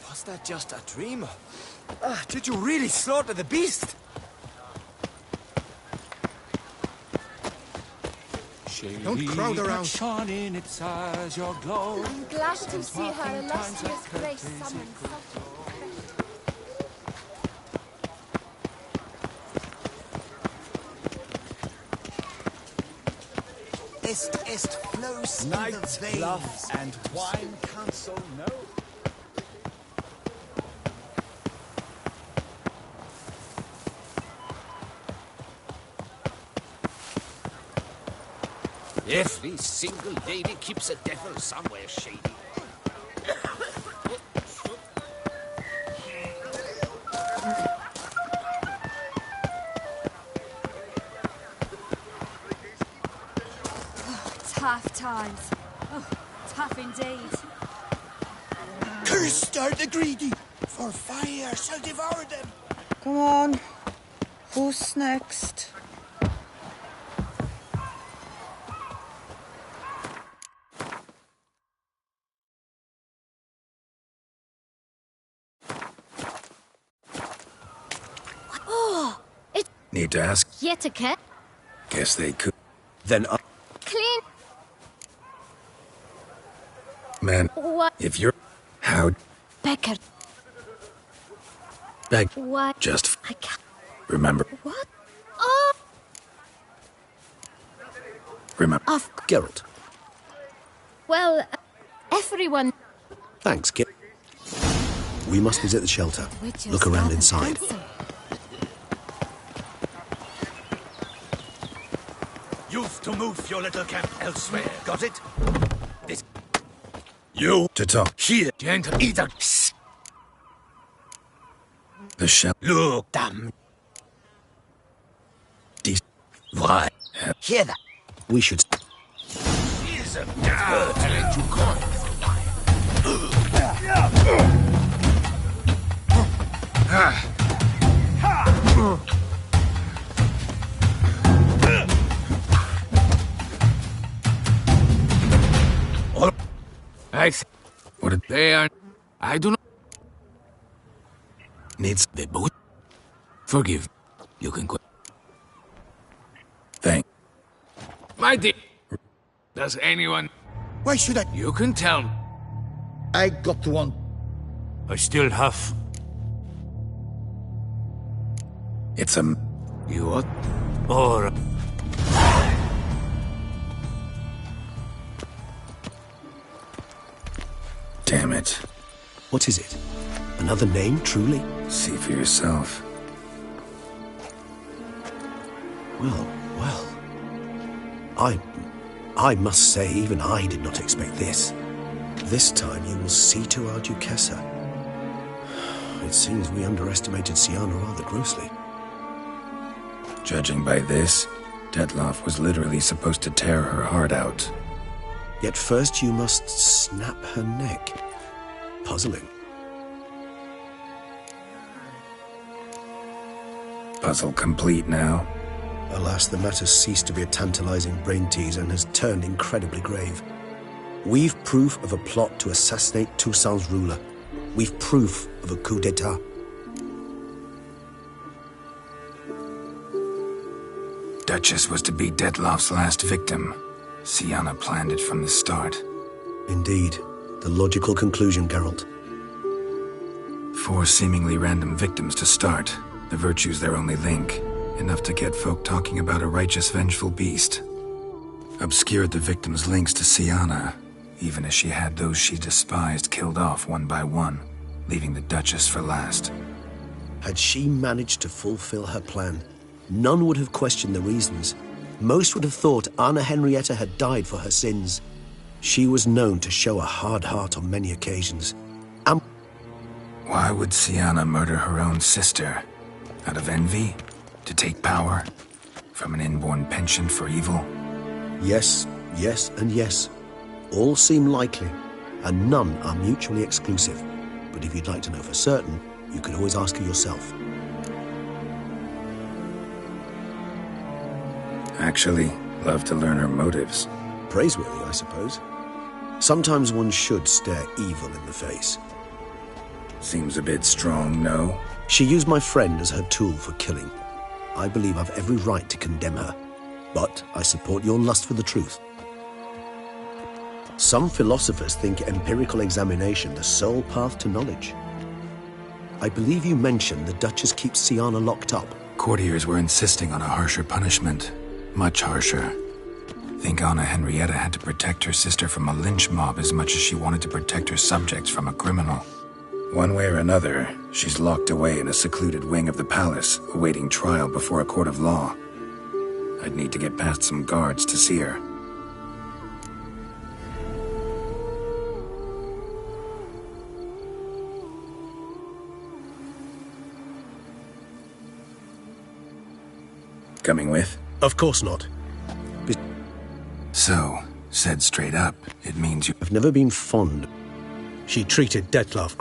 Was that just a dream? Did you really slaughter the beast? Don't crowd around. Shone in its eyes, your glow. I'm glad to see her illustrious grace summon such Est flows in the veins. Bluff and wine counsel no. Every single lady keeps a devil somewhere shady. tough times. Oh, tough indeed. Cursed are the greedy, for fire shall devour them. Come on. Who's next? to ask? Etiquette. Guess they could. Then Clean. Man, What? if you're... How... Becker. Beg. What? Just... I can't. Remember. What? Oh! Remember. Geralt. Well, everyone... Thanks, Kit. We must visit the shelter. Look around inside. You've to move your little camp elsewhere, got it? This... You to talk. Here, gentle, either... The shell. Look, damn. Why? Hear that? We should... Here's a bird to let you go. What did they are? I do not. Needs the boat. Forgive. You can quit. Thank. My dear. Does anyone? Why should I? You can tell me. I got one. I still have. It's a... You what? Or... Damn it. What is it? Another name, truly? See for yourself. Well. I must say, even I did not expect this. This time you will see to our Duquesa. It seems we underestimated Syanna rather grossly. Judging by this, Detloff was literally supposed to tear her heart out. Yet first you must snap her neck. Puzzling. Puzzle complete now. Alas, the matter ceased to be a tantalizing brain tease and has turned incredibly grave. We've proof of a plot to assassinate Toussaint's ruler. We've proof of a coup d'etat. Duchess was to be Detloff's last victim. Syanna planned it from the start. Indeed. The logical conclusion, Geralt. 4 seemingly random victims to start. The virtue's their only link. Enough to get folk talking about a righteous, vengeful beast. Obscured the victims' links to Syanna, even as she had those she despised killed off one by one, leaving the Duchess for last. Had she managed to fulfill her plan, none would have questioned the reasons. Most would have thought Anna Henrietta had died for her sins. She was known to show a hard heart on many occasions. And why would Syanna murder her own sister? Out of envy? To take power? From an inborn penchant for evil? Yes, and yes. All seem likely, and none are mutually exclusive. But if you'd like to know for certain, you can always ask her yourself. Actually, love to learn her motives. Praiseworthy, I suppose. Sometimes one should stare evil in the face. Seems a bit strong, no? She used my friend as her tool for killing. I believe I've every right to condemn her, but I support your lust for the truth. Some philosophers think empirical examination the sole path to knowledge. I believe you mentioned the Duchess keeps Syanna locked up. Courtiers were insisting on a harsher punishment. Much harsher. Think Anna Henrietta had to protect her sister from a lynch mob as much as she wanted to protect her subjects from a criminal. One way or another, she's locked away in a secluded wing of the palace, awaiting trial before a court of law. I'd need to get past some guards to see her. Coming with? Of course not. So, said straight up, it means you... I've never been fond. She treated Detloff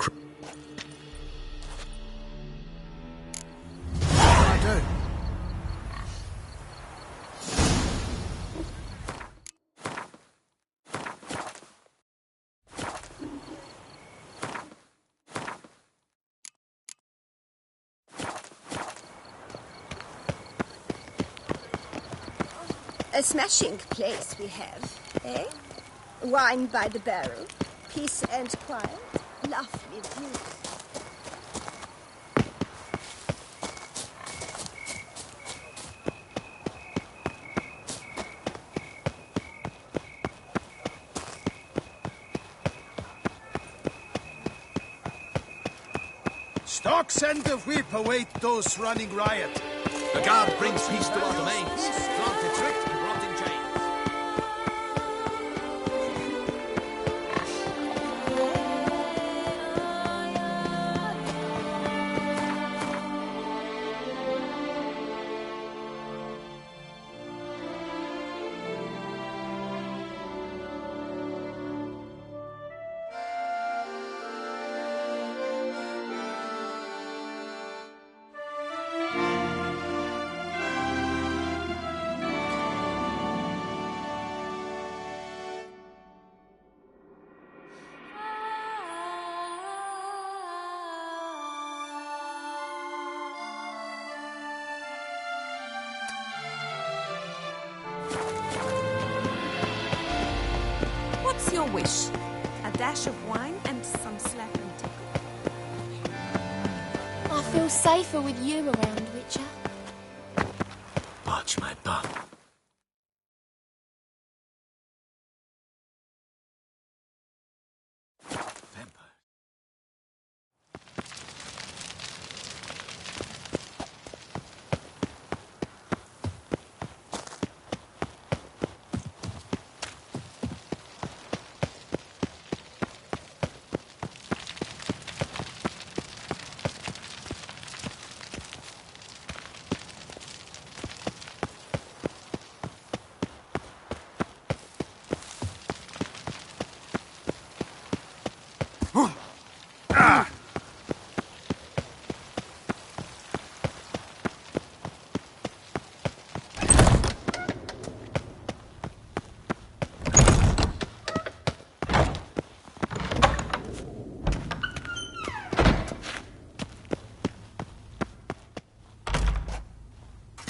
A smashing place we have, eh? Wine by the barrel, peace and quiet, lovely view. Stocks and the whip await those running riot. The guard brings peace to our domains. Planted tricked and brought in chains. What's your wish? A dash of wine and some slap and tickle. I feel safer with you around, Witcher. Watch my butt.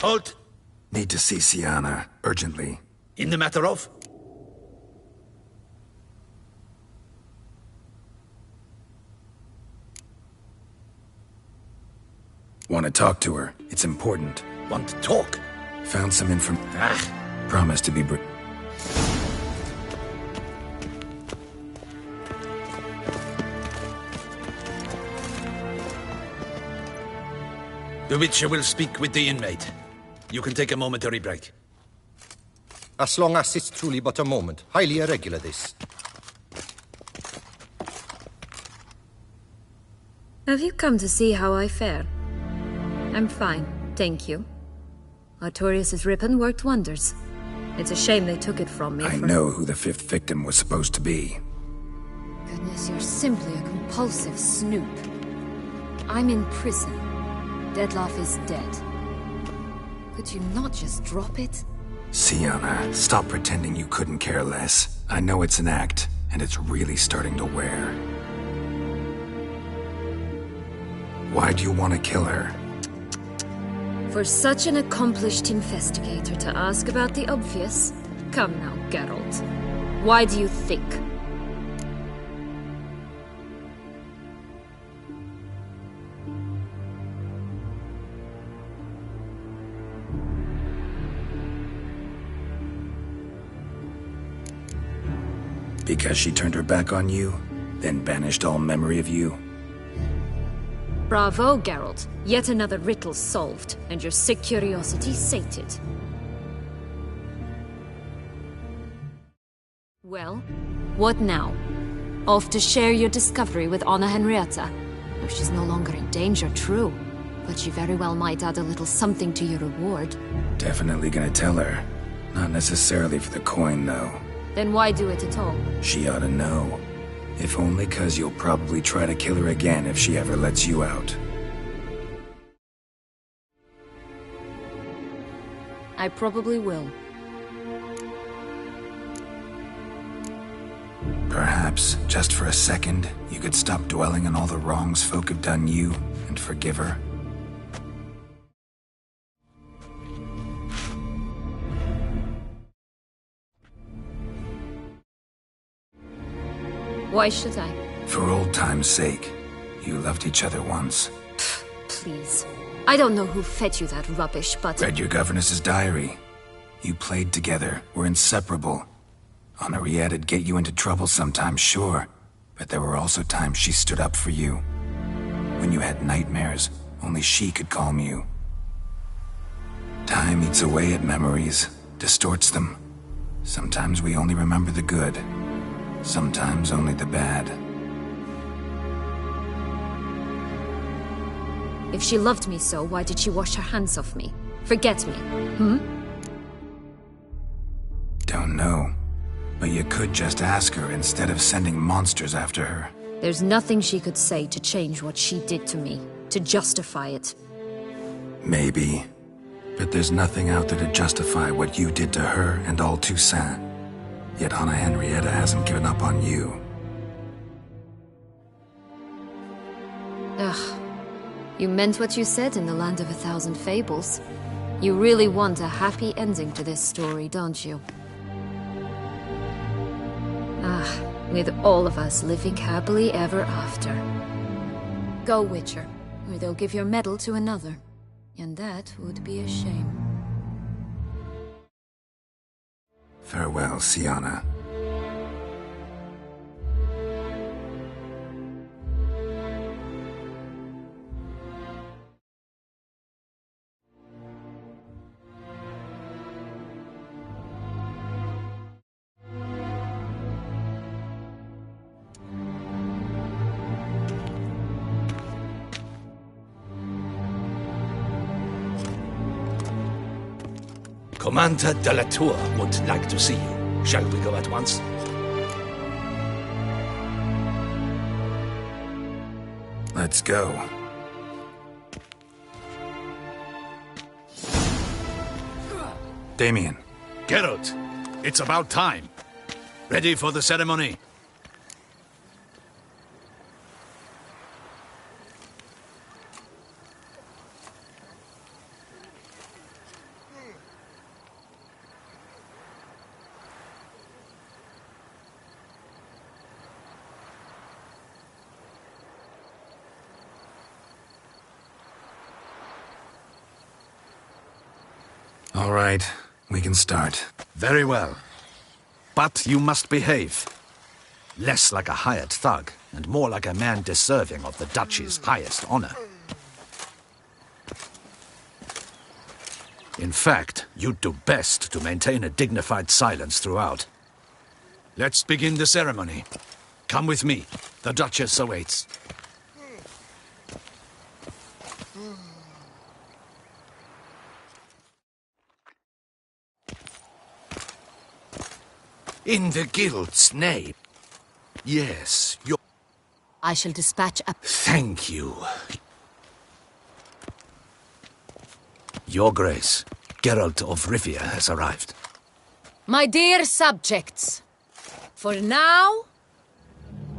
Halt! Need to see Siana, urgently. In the matter of? Want to talk to her. It's important. Want to talk? Found some information. Promise to be The Witcher will speak with the inmate. You can take a momentary break. As long as it's truly but a moment. Highly irregular, this. Have you come to see how I fare? I'm fine, thank you. Artorius' ribbon worked wonders. It's a shame they took it from me. I know who the fifth victim was supposed to be. Goodness, you're simply a compulsive snoop. I'm in prison. Dettlaff is dead. Could you not just drop it? Siana, stop pretending you couldn't care less. I know it's an act, and it's really starting to wear. Why do you want to kill her? For such an accomplished investigator to ask about the obvious? Come now, Geralt. Why do you think? Because she turned her back on you, then banished all memory of you? Bravo, Geralt. Yet another riddle solved, and your sick curiosity sated. Well, what now? Off to share your discovery with Anna Henrietta? Oh, she's no longer in danger, true. But she very well might add a little something to your reward. Definitely gonna tell her. Not necessarily for the coin, though. Then why do it at all? She ought to know. If only 'cause you'll probably try to kill her again if she ever lets you out. I probably will. Perhaps, just for a second, you could stop dwelling on all the wrongs folk have done you and forgive her. Why should I? For old time's sake. You loved each other once. Please. I don't know who fed you that rubbish, but... Read your governess's diary. You played together, were inseparable. Henriette'd get you into trouble sometimes, sure. But there were also times she stood up for you. When you had nightmares, only she could calm you. Time eats away at memories, distorts them. Sometimes we only remember the good. Sometimes only the bad. If she loved me so, why did she wash her hands off me? Forget me, Don't know. But you could just ask her instead of sending monsters after her. There's nothing she could say to change what she did to me, to justify it. Maybe. But there's nothing out there to justify what you did to her and all Toussaint. Yet Anna Henrietta hasn't given up on you. Ugh. You meant what you said in the Land of a Thousand Fables. You really want a happy ending to this story, don't you? With all of us living happily ever after. Go, Witcher, or they'll give your medal to another. And that would be a shame. Farewell, Syanna. Commander de la Tour would like to see you. Shall we go at once? Let's go. Damien. Geralt, it's about time. Ready for the ceremony? All right, we can start. Very well. But you must behave. Less like a hired thug, and more like a man deserving of the Duchy's highest honor. In fact, you'd do best to maintain a dignified silence throughout. Let's begin the ceremony. Come with me. The Duchess awaits. In the Guild's name. Yes, I shall dispatch a... Thank you. Your Grace, Geralt of Rivia has arrived. My dear subjects, for now...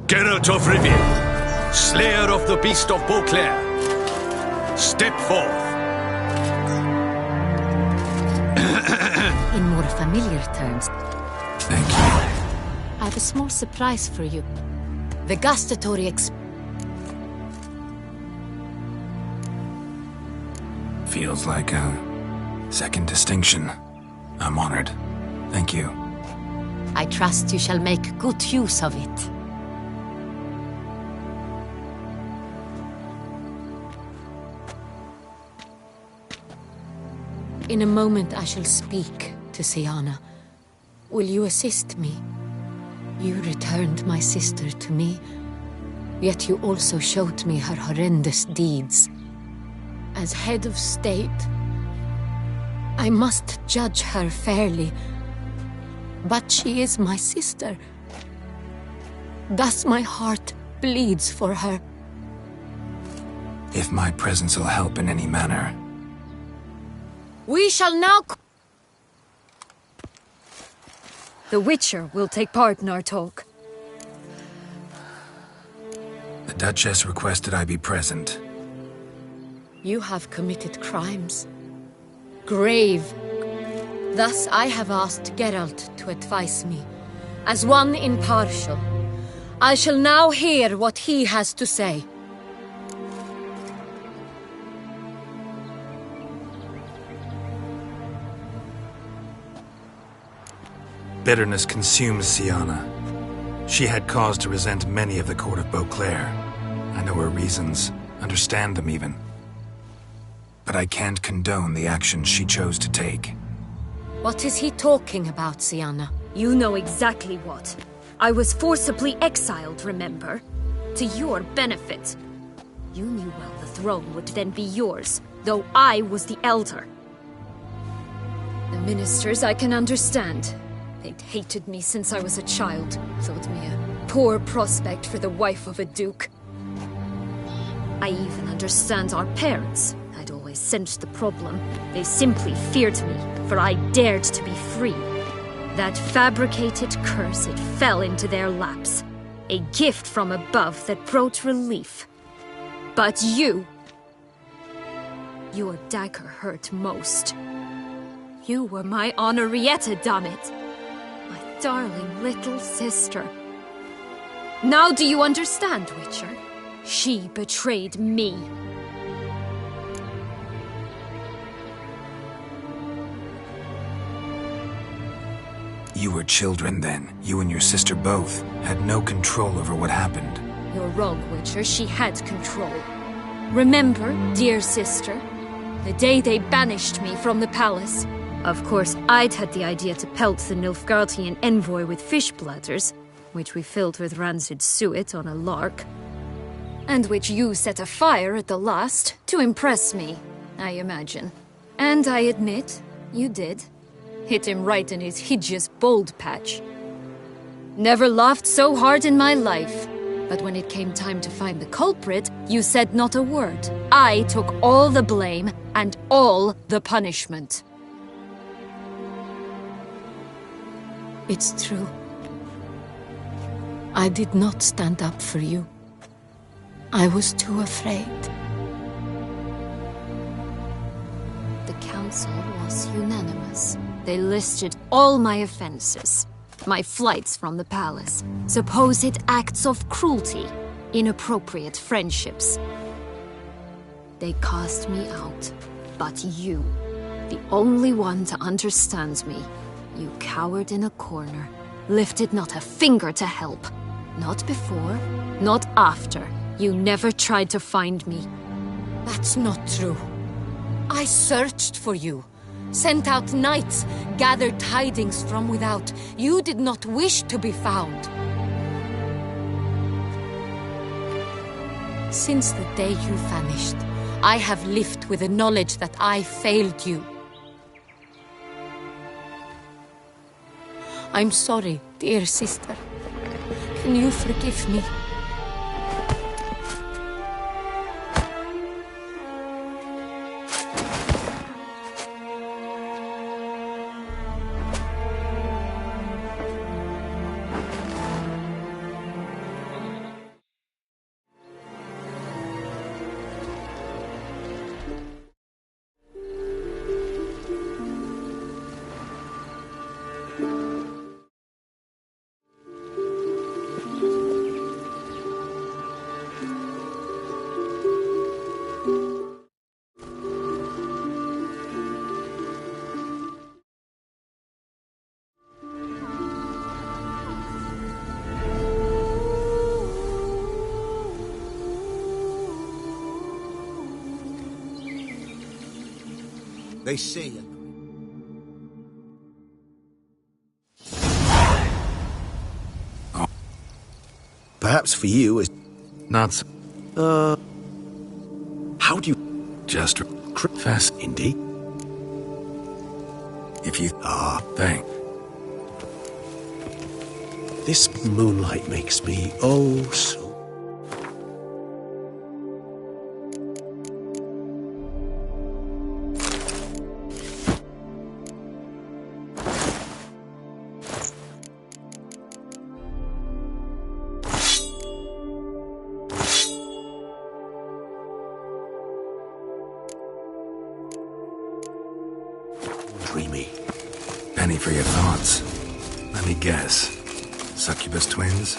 Geralt of Rivia, Slayer of the Beast of Beauclair, step forth. In more familiar terms... Thank you. I have a small surprise for you. The gustatory Feels like a second distinction. I'm honored. Thank you. I trust you shall make good use of it. In a moment I shall speak to Syanna. Will you assist me? You returned my sister to me, yet you also showed me her horrendous deeds. As head of state, I must judge her fairly, but she is my sister. Thus my heart bleeds for her. If my presence will help in any manner. We shall now... The Witcher will take part in our talk. The Duchess requested I be present. You have committed crimes. Grave. Thus I have asked Geralt to advise me, as one impartial. I shall now hear what he has to say. Bitterness consumes Siana. She had cause to resent many of the court of Beauclair. I know her reasons, understand them even. But I can't condone the actions she chose to take. What is he talking about, Siana? You know exactly what. I was forcibly exiled, remember? To your benefit. You knew well the throne would then be yours, though I was the elder. The ministers I can understand. They'd hated me since I was a child, thought me a poor prospect for the wife of a duke. I even understand our parents. I'd always sensed the problem. They simply feared me, for I dared to be free. That fabricated curse, it fell into their laps. A gift from above that brought relief. But you... Your dagger hurt most. You were my Honorrietta, damn it! Darling little sister. Now do you understand, Witcher? She betrayed me. You were children then. You and your sister both had no control over what happened. You're wrong, Witcher. She had control. Remember, dear sister, the day they banished me from the palace? Of course, I'd had the idea to pelt the Nilfgaardian envoy with fish bladders, which we filled with rancid suet on a lark, and which you set afire at the last to impress me, I imagine. And I admit, you did. Hit him right in his hideous bald patch. Never laughed so hard in my life. But when it came time to find the culprit, you said not a word. I took all the blame and all the punishment. It's true. I did not stand up for you. I was too afraid. The council was unanimous. They listed all my offenses. My flights from the palace, supposed acts of cruelty, inappropriate friendships. They cast me out. But you, the only one to understand me, you cowered in a corner, lifted not a finger to help. Not before, not after. You never tried to find me. That's not true. I searched for you, sent out knights, gathered tidings from without. You did not wish to be found. Since the day you vanished, I have lived with the knowledge that I failed you. I'm sorry, dear sister. Can you forgive me? They say Perhaps for you is not so. How do you just fast indeed? If you thank. This moonlight makes me oh so. Dreamy. Penny for your thoughts. Let me guess. Succubus twins?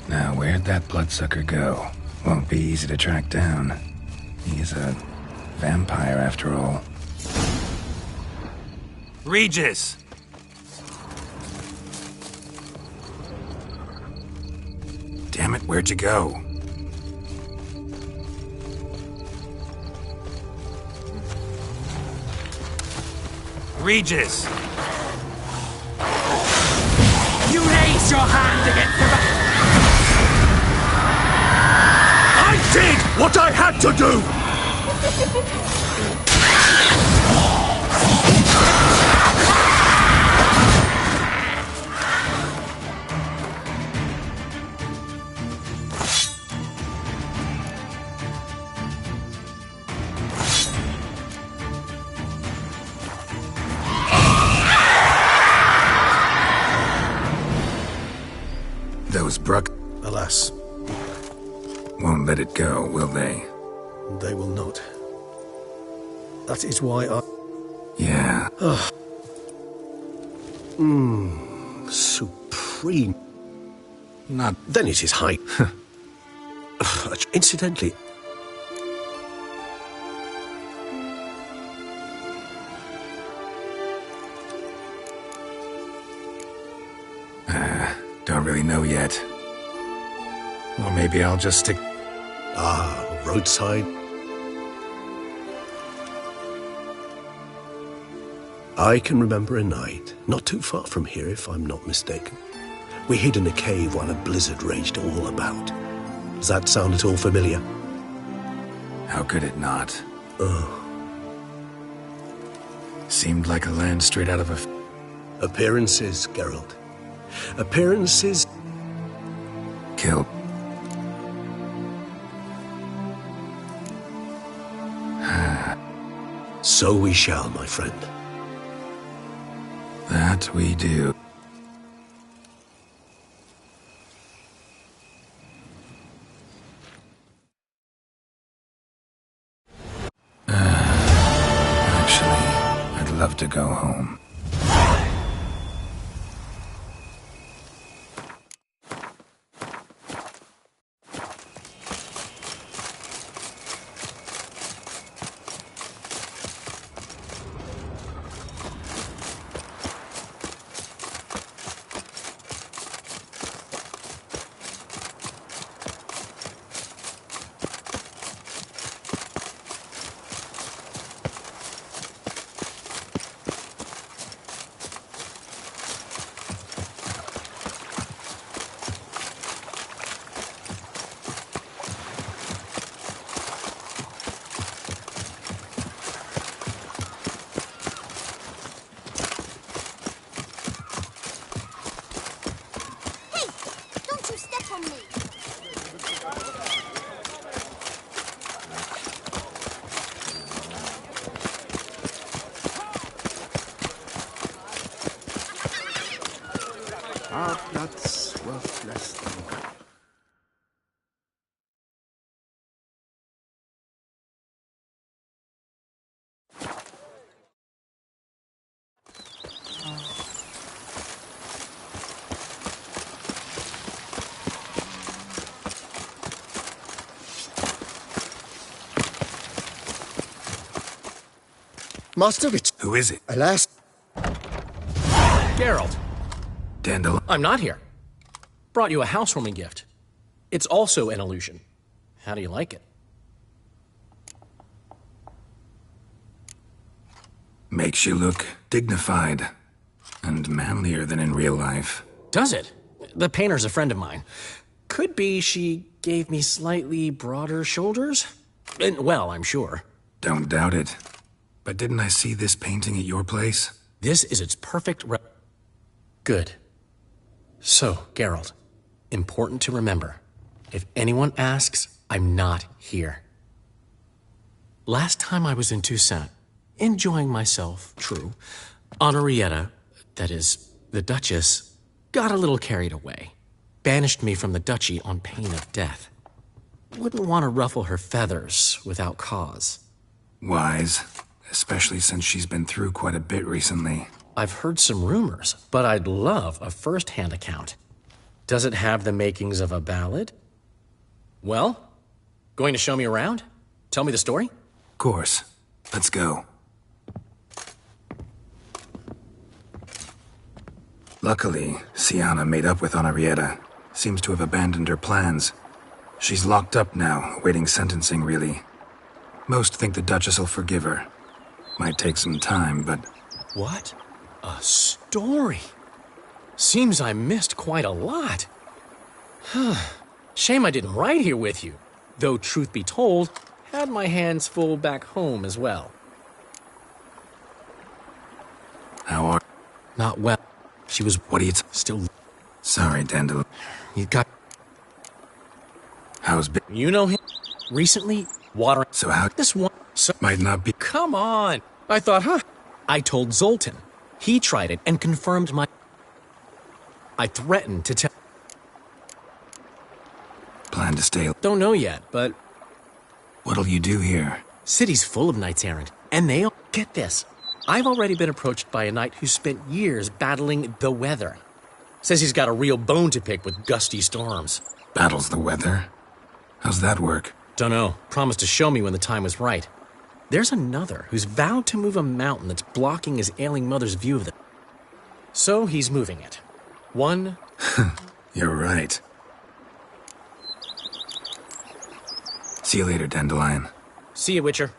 Now, where'd that bloodsucker go? Won't be easy to track down. He's a vampire, after all. Regis! Damn it, where'd you go? Regis! You raise your hand against the... I did what I had to do! Those Bruck... Alas. Won't let it go, will they? They will not. That is why I... Yeah. Supreme. Not... Then it is high. Incidentally... Don't really know yet. Or maybe I'll just stick... roadside. I can remember a night, not too far from here if I'm not mistaken. We hid in a cave while a blizzard raged all about. Does that sound at all familiar? How could it not? Oh. Seemed like a land straight out of a... Appearances, Geralt. Appearances... Kill. So we shall, my friend. That we do. Actually, I'd love to go home. Our blood's worth less than gold. Master, it's... Who is it? Alas... Geralt. Dandelion. I'm not here. Brought you a housewarming gift. It's also an illusion. How do you like it? Makes you look dignified and manlier than in real life. Does it? The painter's a friend of mine. Could be she gave me slightly broader shoulders? Well, I'm sure. Don't doubt it. But didn't I see this painting at your place? This is its perfect Good. So, Geralt, important to remember. If anyone asks, I'm not here. Last time I was in Toussaint, enjoying myself, true, Henrietta, that is, the Duchess, got a little carried away. Banished me from the duchy on pain of death. Wouldn't want to ruffle her feathers without cause. Wise. Especially since she's been through quite a bit recently. I've heard some rumors, but I'd love a first-hand account. Does it have the makings of a ballad? Well, going to show me around? Tell me the story? Of course. Let's go. Luckily, Siana made up with Henrietta. Seems to have abandoned her plans. She's locked up now, awaiting sentencing, really. Most think the Duchess will forgive her. Might take some time, but... What? A story? Seems I missed quite a lot. Shame I didn't ride here with you. Though, truth be told, had my hands full back home as well. How are... Not well. She was... What are you... Still... Sorry, Dandelion. You got... How's... You know him? Recently, watering... So how... This one... So... Might not be... Come on! I thought, I told Zoltan. He tried it and confirmed my... I threatened to tell... Plan to stay... Don't know yet, but... What'll you do here? City's full of knights errant, and they all... Get this. I've already been approached by a knight who spent years battling the weather. Says he's got a real bone to pick with gusty storms. Battles the weather? How's that work? Dunno. Promised to show me when the time was right. There's another who's vowed to move a mountain that's blocking his ailing mother's view of the... So he's moving it. One... You're right. See you later, Dandelion. See you, Witcher.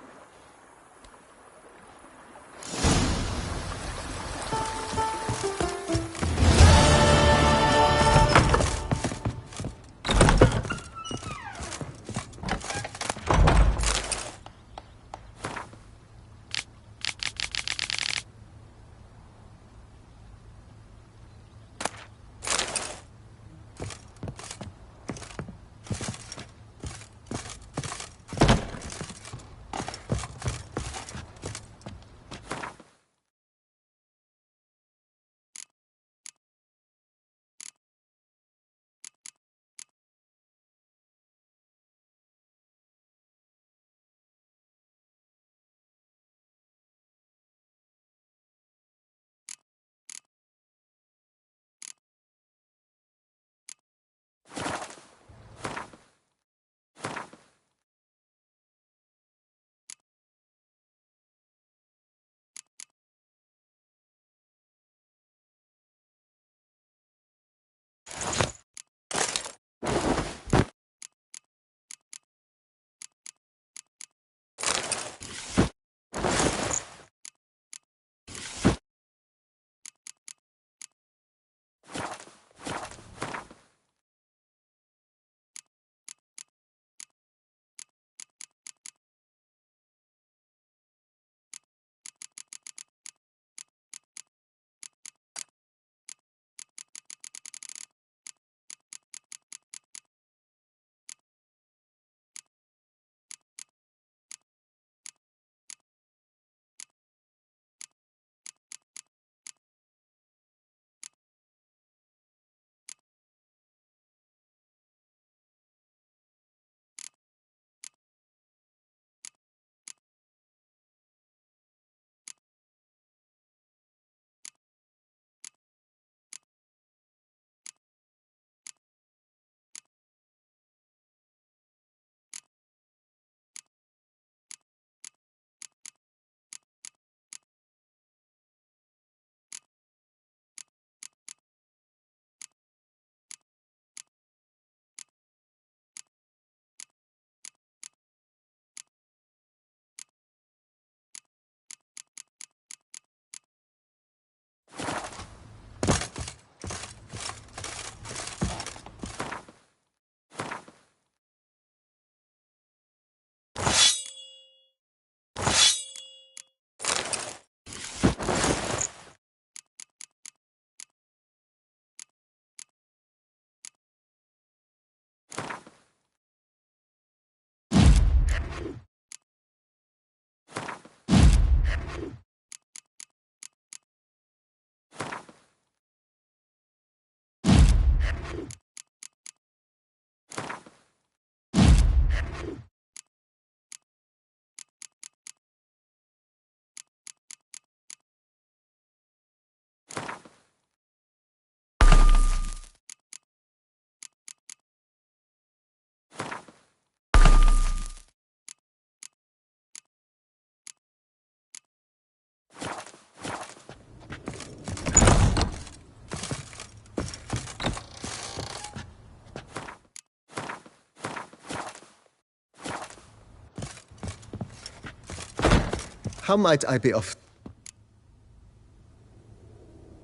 how might I be of...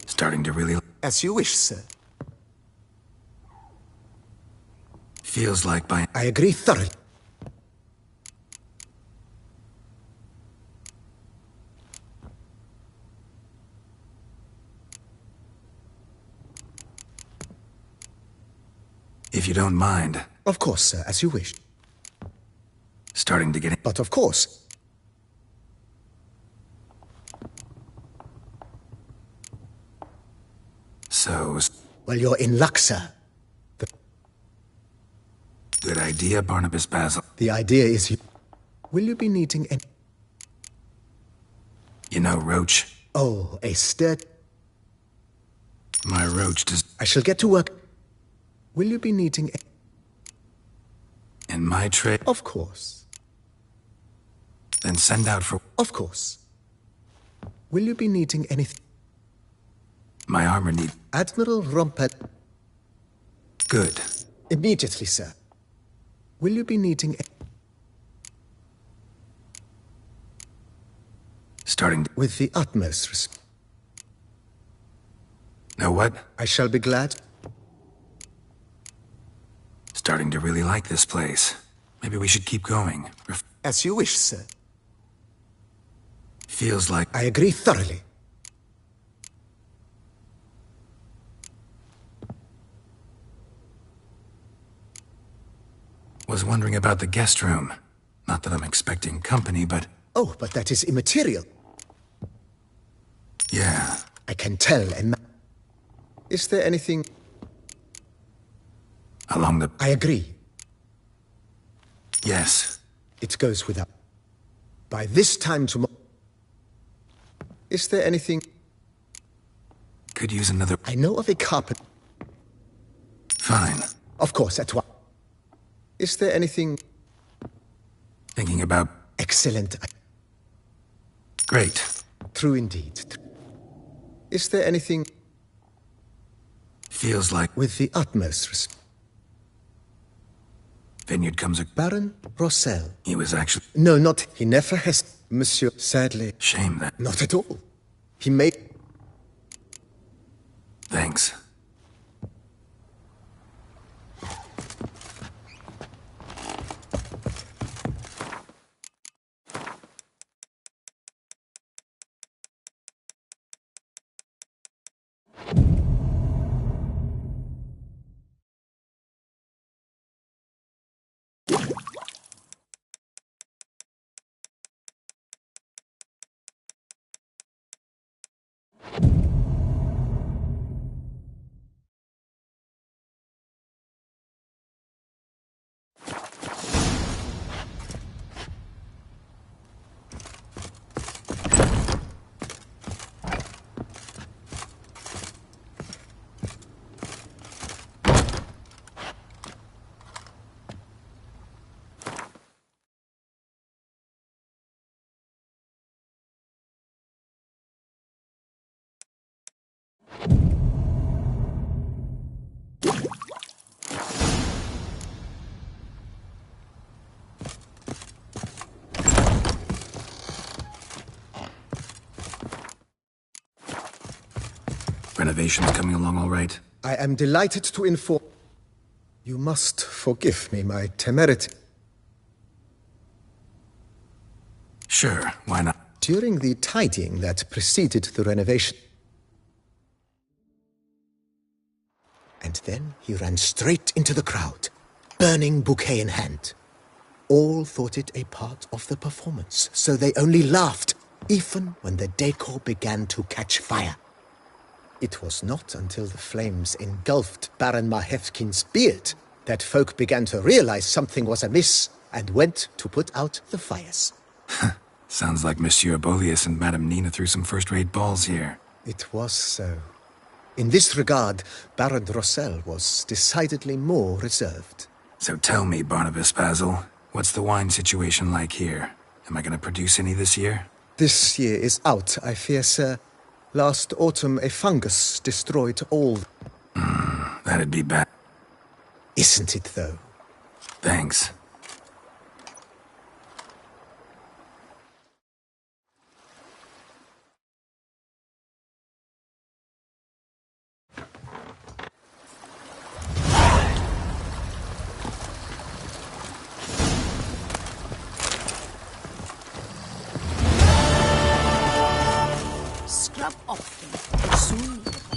Starting to really... As you wish, sir. Feels like by... I agree thoroughly. If you don't mind. Of course, sir, as you wish. Starting to get... But of course. So... Well, you're in luck, sir. Good idea, Barnabas Basil. The idea is you... Will you be needing any... You know, Roach. Oh, a stud... My Roach does... I shall get to work. Will you be needing... In my trade? Of course. Then send out for... Of course. Will you be needing anything? My armor need... Admiral Rumpet... Good. Immediately, sir. Will you be needing... Starting... With the utmost respect. Know what? I shall be glad. Starting to really like this place. Maybe we should keep going. As you wish, sir. Feels like... I agree thoroughly. Was wondering about the guest room. Not that I'm expecting company, but... Oh, but that is immaterial. Yeah. I can tell, and... Is there anything... Along the... I agree. Yes. It goes without... By this time tomorrow... Is there anything... Could use another... I know of a carpet... Fine. Of course, at once. Is there anything... Thinking about... Excellent. Great. True indeed. Is there anything... Feels like... With the utmost respect. Vineyard comes a... Baron Rossel. He was actually... No, not... He never has... Monsieur, sadly... Shame that... Not at all. He made... Thanks. Renovations coming along all right? I am delighted to inform... You must forgive me my temerity. Sure, why not? During the tidying that preceded the renovation... And then he ran straight into the crowd, burning bouquet in hand. All thought it a part of the performance, so they only laughed, even when the decor began to catch fire. It was not until the flames engulfed Baron Mahevkin's beard that folk began to realize something was amiss and went to put out the fires. Sounds like Monsieur Bolius and Madame Nina threw some first-rate balls here. It was so. In this regard, Baron Rossel was decidedly more reserved. So tell me, Barnabas Basil, what's the wine situation like here? Am I going to produce any this year? This year is out, I fear, sir. Last autumn, a fungus destroyed all... That'd be bad. Isn't it, though? Thanks. Grab often, but soon need to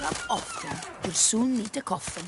grab often, but soon need a coffin.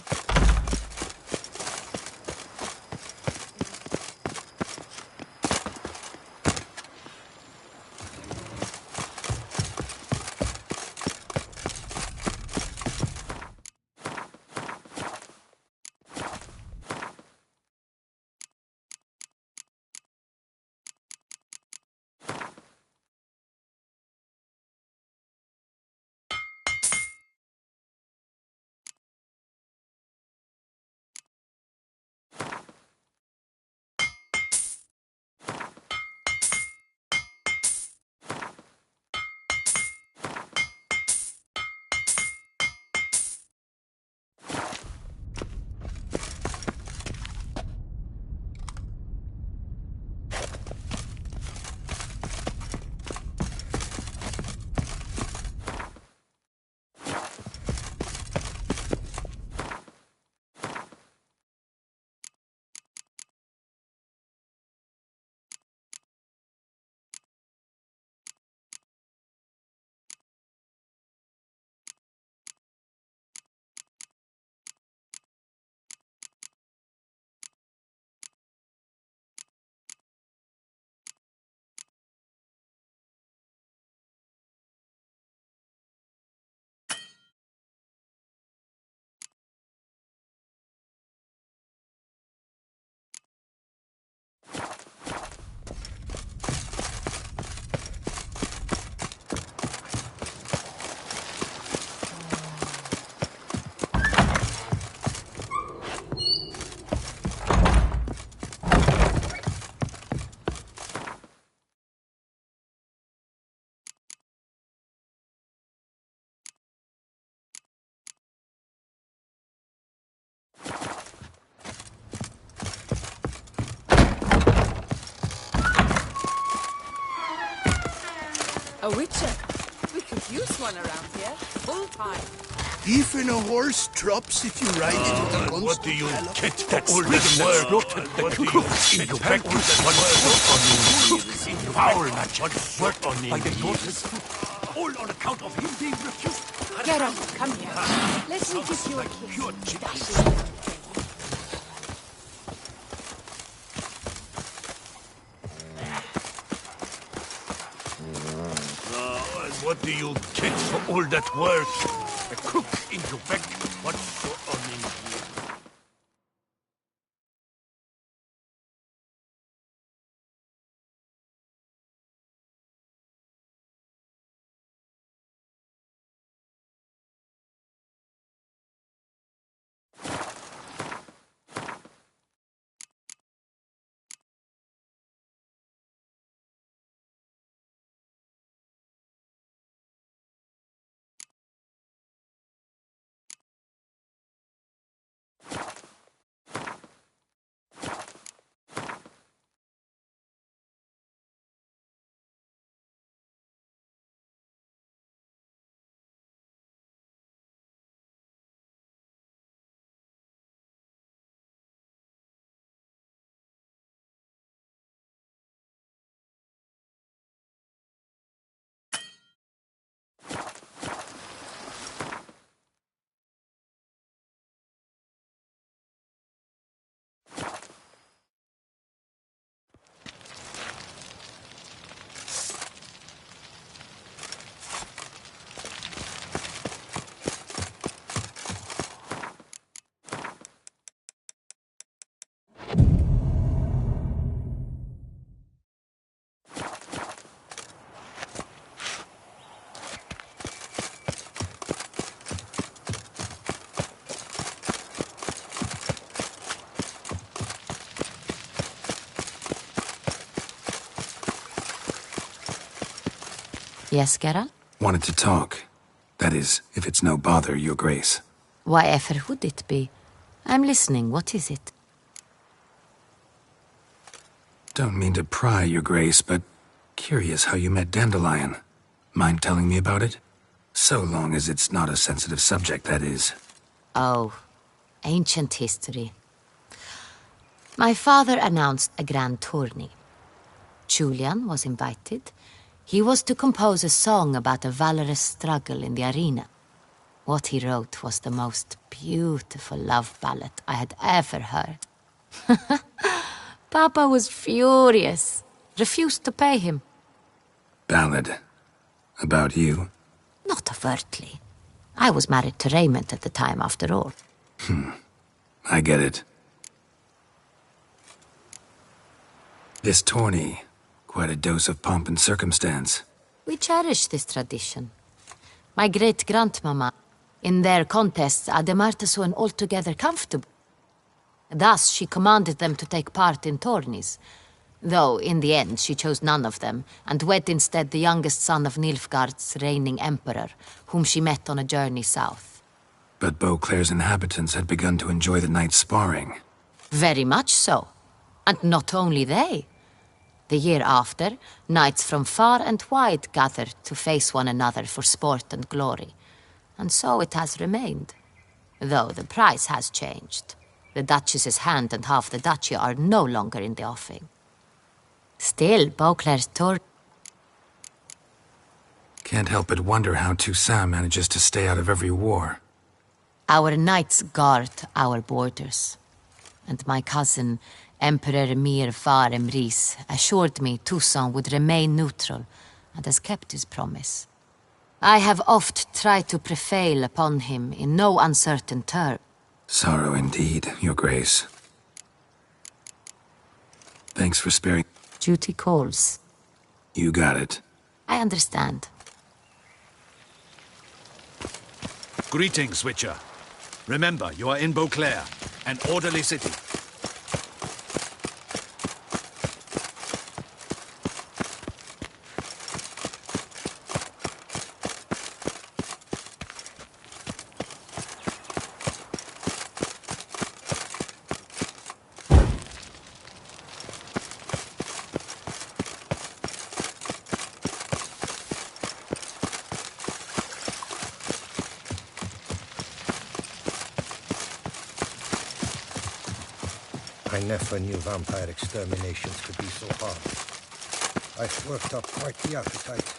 A witcher. We could use one around here. Full time. Even a horse drops if you ride it with a monster. What do you get That's all this word? What do you expect with that foul magic worked on me? By the daughters, all on account of him being refused. Geralt, come here. Let me give you a kiss. And what do you get for all that work? A cook in Quebec. What's so unusual? Yes, Geralt? Wanted to talk. That is, if it's no bother, Your Grace. Why ever would it be? I'm listening. What is it? Don't mean to pry, Your Grace, but curious how you met Dandelion. Mind telling me about it? So long as it's not a sensitive subject, that is. Oh, ancient history. My father announced a grand tourney. Julian was invited. He was to compose a song about a valorous struggle in the arena. What he wrote was the most beautiful love ballad I had ever heard. Papa was furious, refused to pay him. Ballad? About you? Not overtly. I was married to Raymond at the time, after all. I get it. This tourney, quite a dose of pomp and circumstance. We cherish this tradition. My great-grandmama, in their contests, Ademar saw an altogether comfortable. Thus, she commanded them to take part in tourneys, though in the end she chose none of them, and wed instead the youngest son of Nilfgaard's reigning emperor, whom she met on a journey south. But Beauclair's inhabitants had begun to enjoy the night's sparring. Very much so. And not only they. The year after, knights from far and wide gathered to face one another for sport and glory. And so it has remained. Though the price has changed. The Duchess's hand and half the duchy are no longer in the offing. Still, Beauclair's tour... Can't help but wonder how Toussaint manages to stay out of every war. Our knights guard our borders. And my cousin, Emperor Emir Var Emrys, assured me Toussaint would remain neutral and has kept his promise. I have oft tried to prevail upon him in no uncertain terms. Sorrow indeed, Your Grace. Thanks for sparing... Duty calls. You got it. I understand. Greetings, Witcher. Remember, you are in Beauclair, an orderly city. never knew vampire exterminations could be so hard. I've worked up quite the appetite.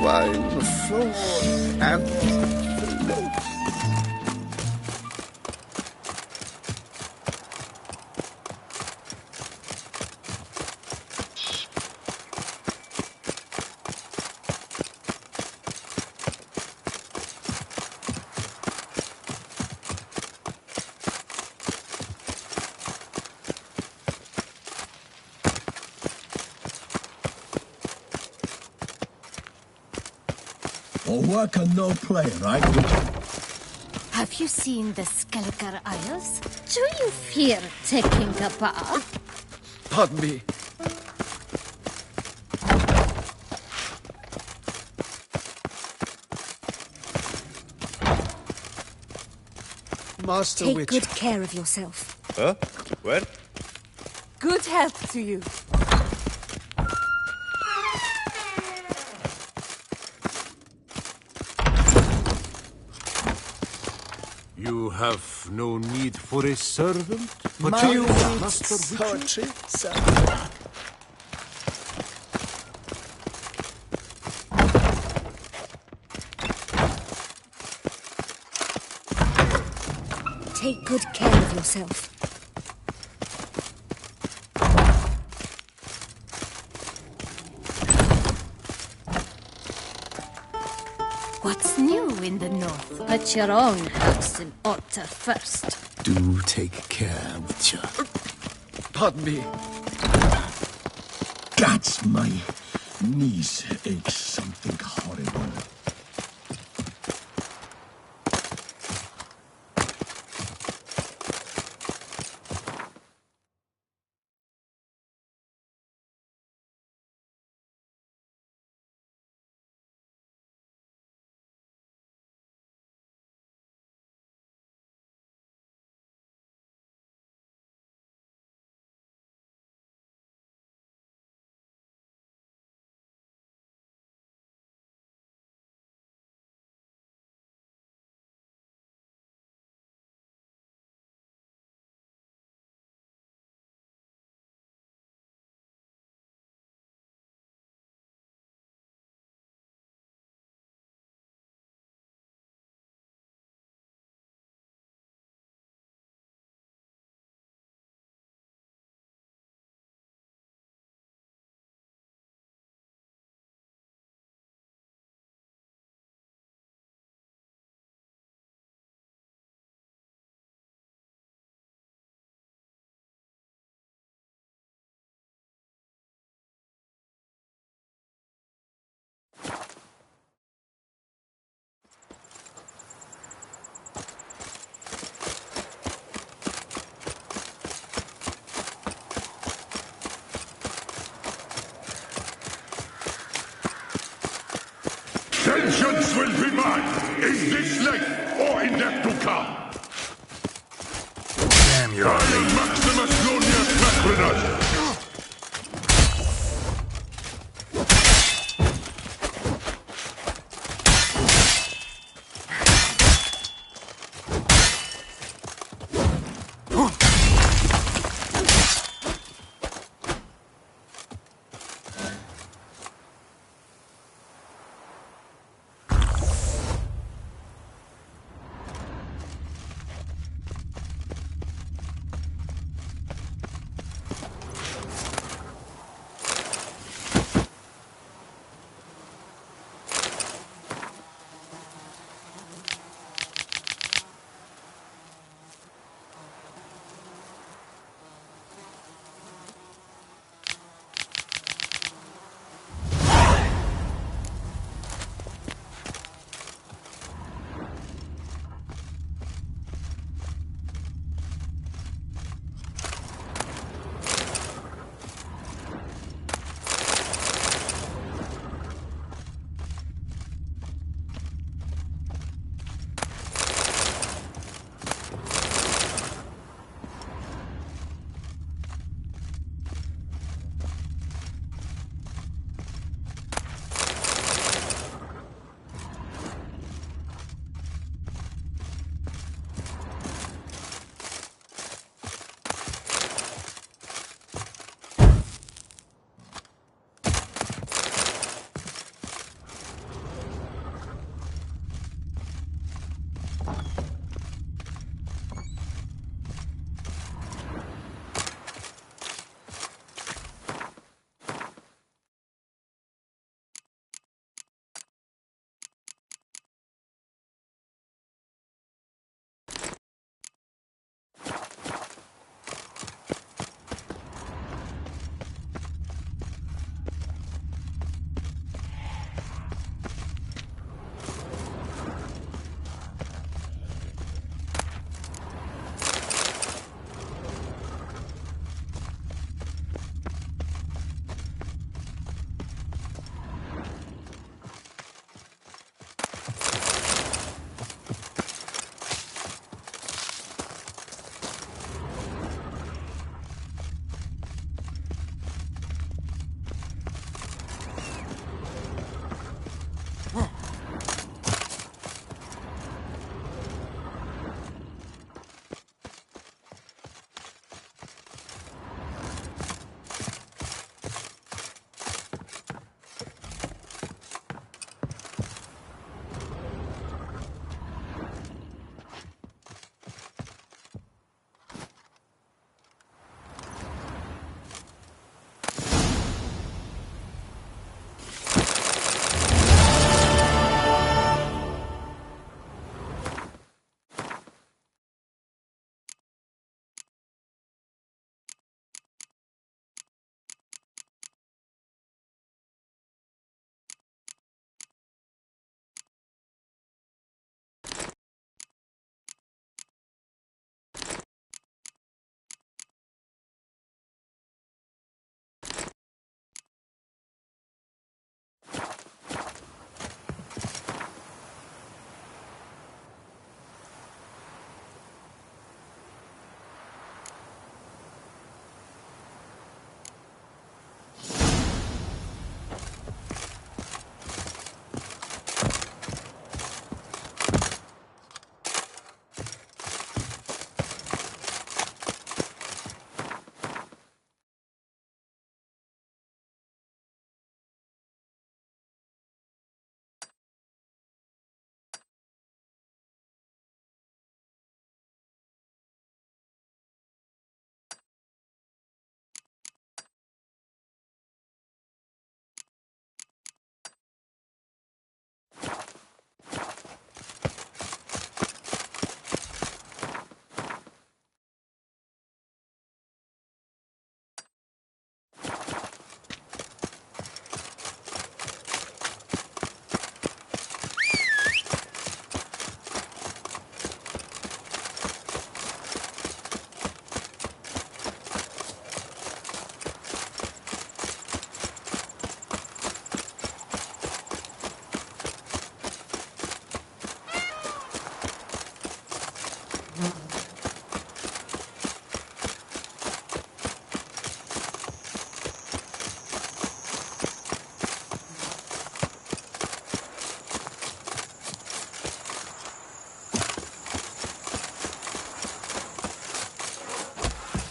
Wine, floor, and float. All work and no play, right? Have you seen the Skelliger Isles? Do you fear taking a bath? Pardon me. Master Take Witch. good care of yourself. Huh? Where? Good health to you. You have no need for a servant? My you, Master Witcher? poetry, sir. Take good care of yourself. What's new in the north? Put your own house in order first. Do take care, Witcher. Pardon me. Gods, my knees ache something horrible. is this life or in death to come? Damn your Heil Maximus Glonius Macrinus!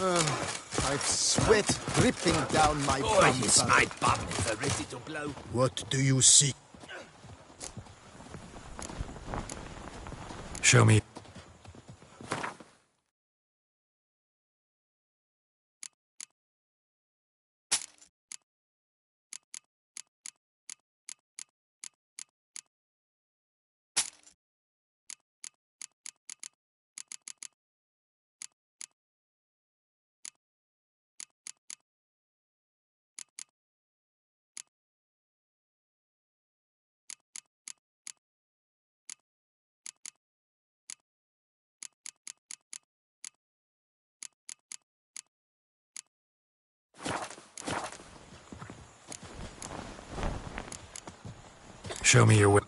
I've sweat dripping down my bum. Yes, my bum is ready to blow. What do you seek? Show me. Show me your whip.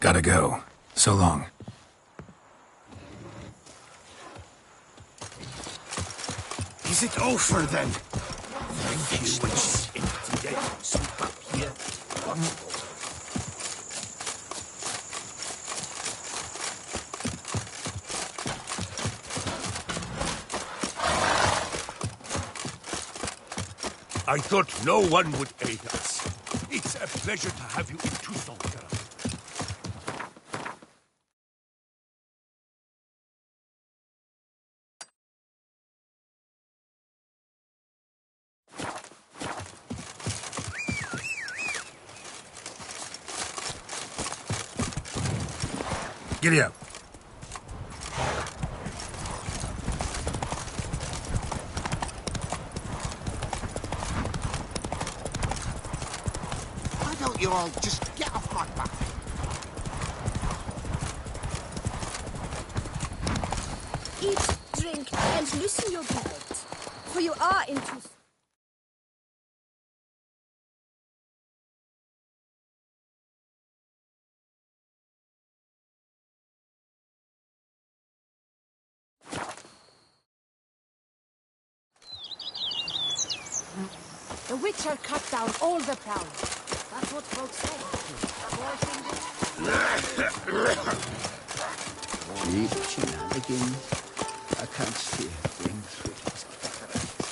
Gotta go. So long. Is it over then? Thank you, which is empty dead. Sweep up here. I thought no one would aid us. It's a pleasure to have you in Toussaint, girl. Giddy up. Why don't you all just get off my back? Eat, drink, and loosen your belt, for you are in Toussaint. The Witcher cut down all the prowlers. That's what folks say. Cheap shenanigans. I can't see a thing through these cataracts.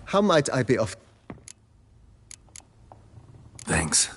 How might I be of... Thanks.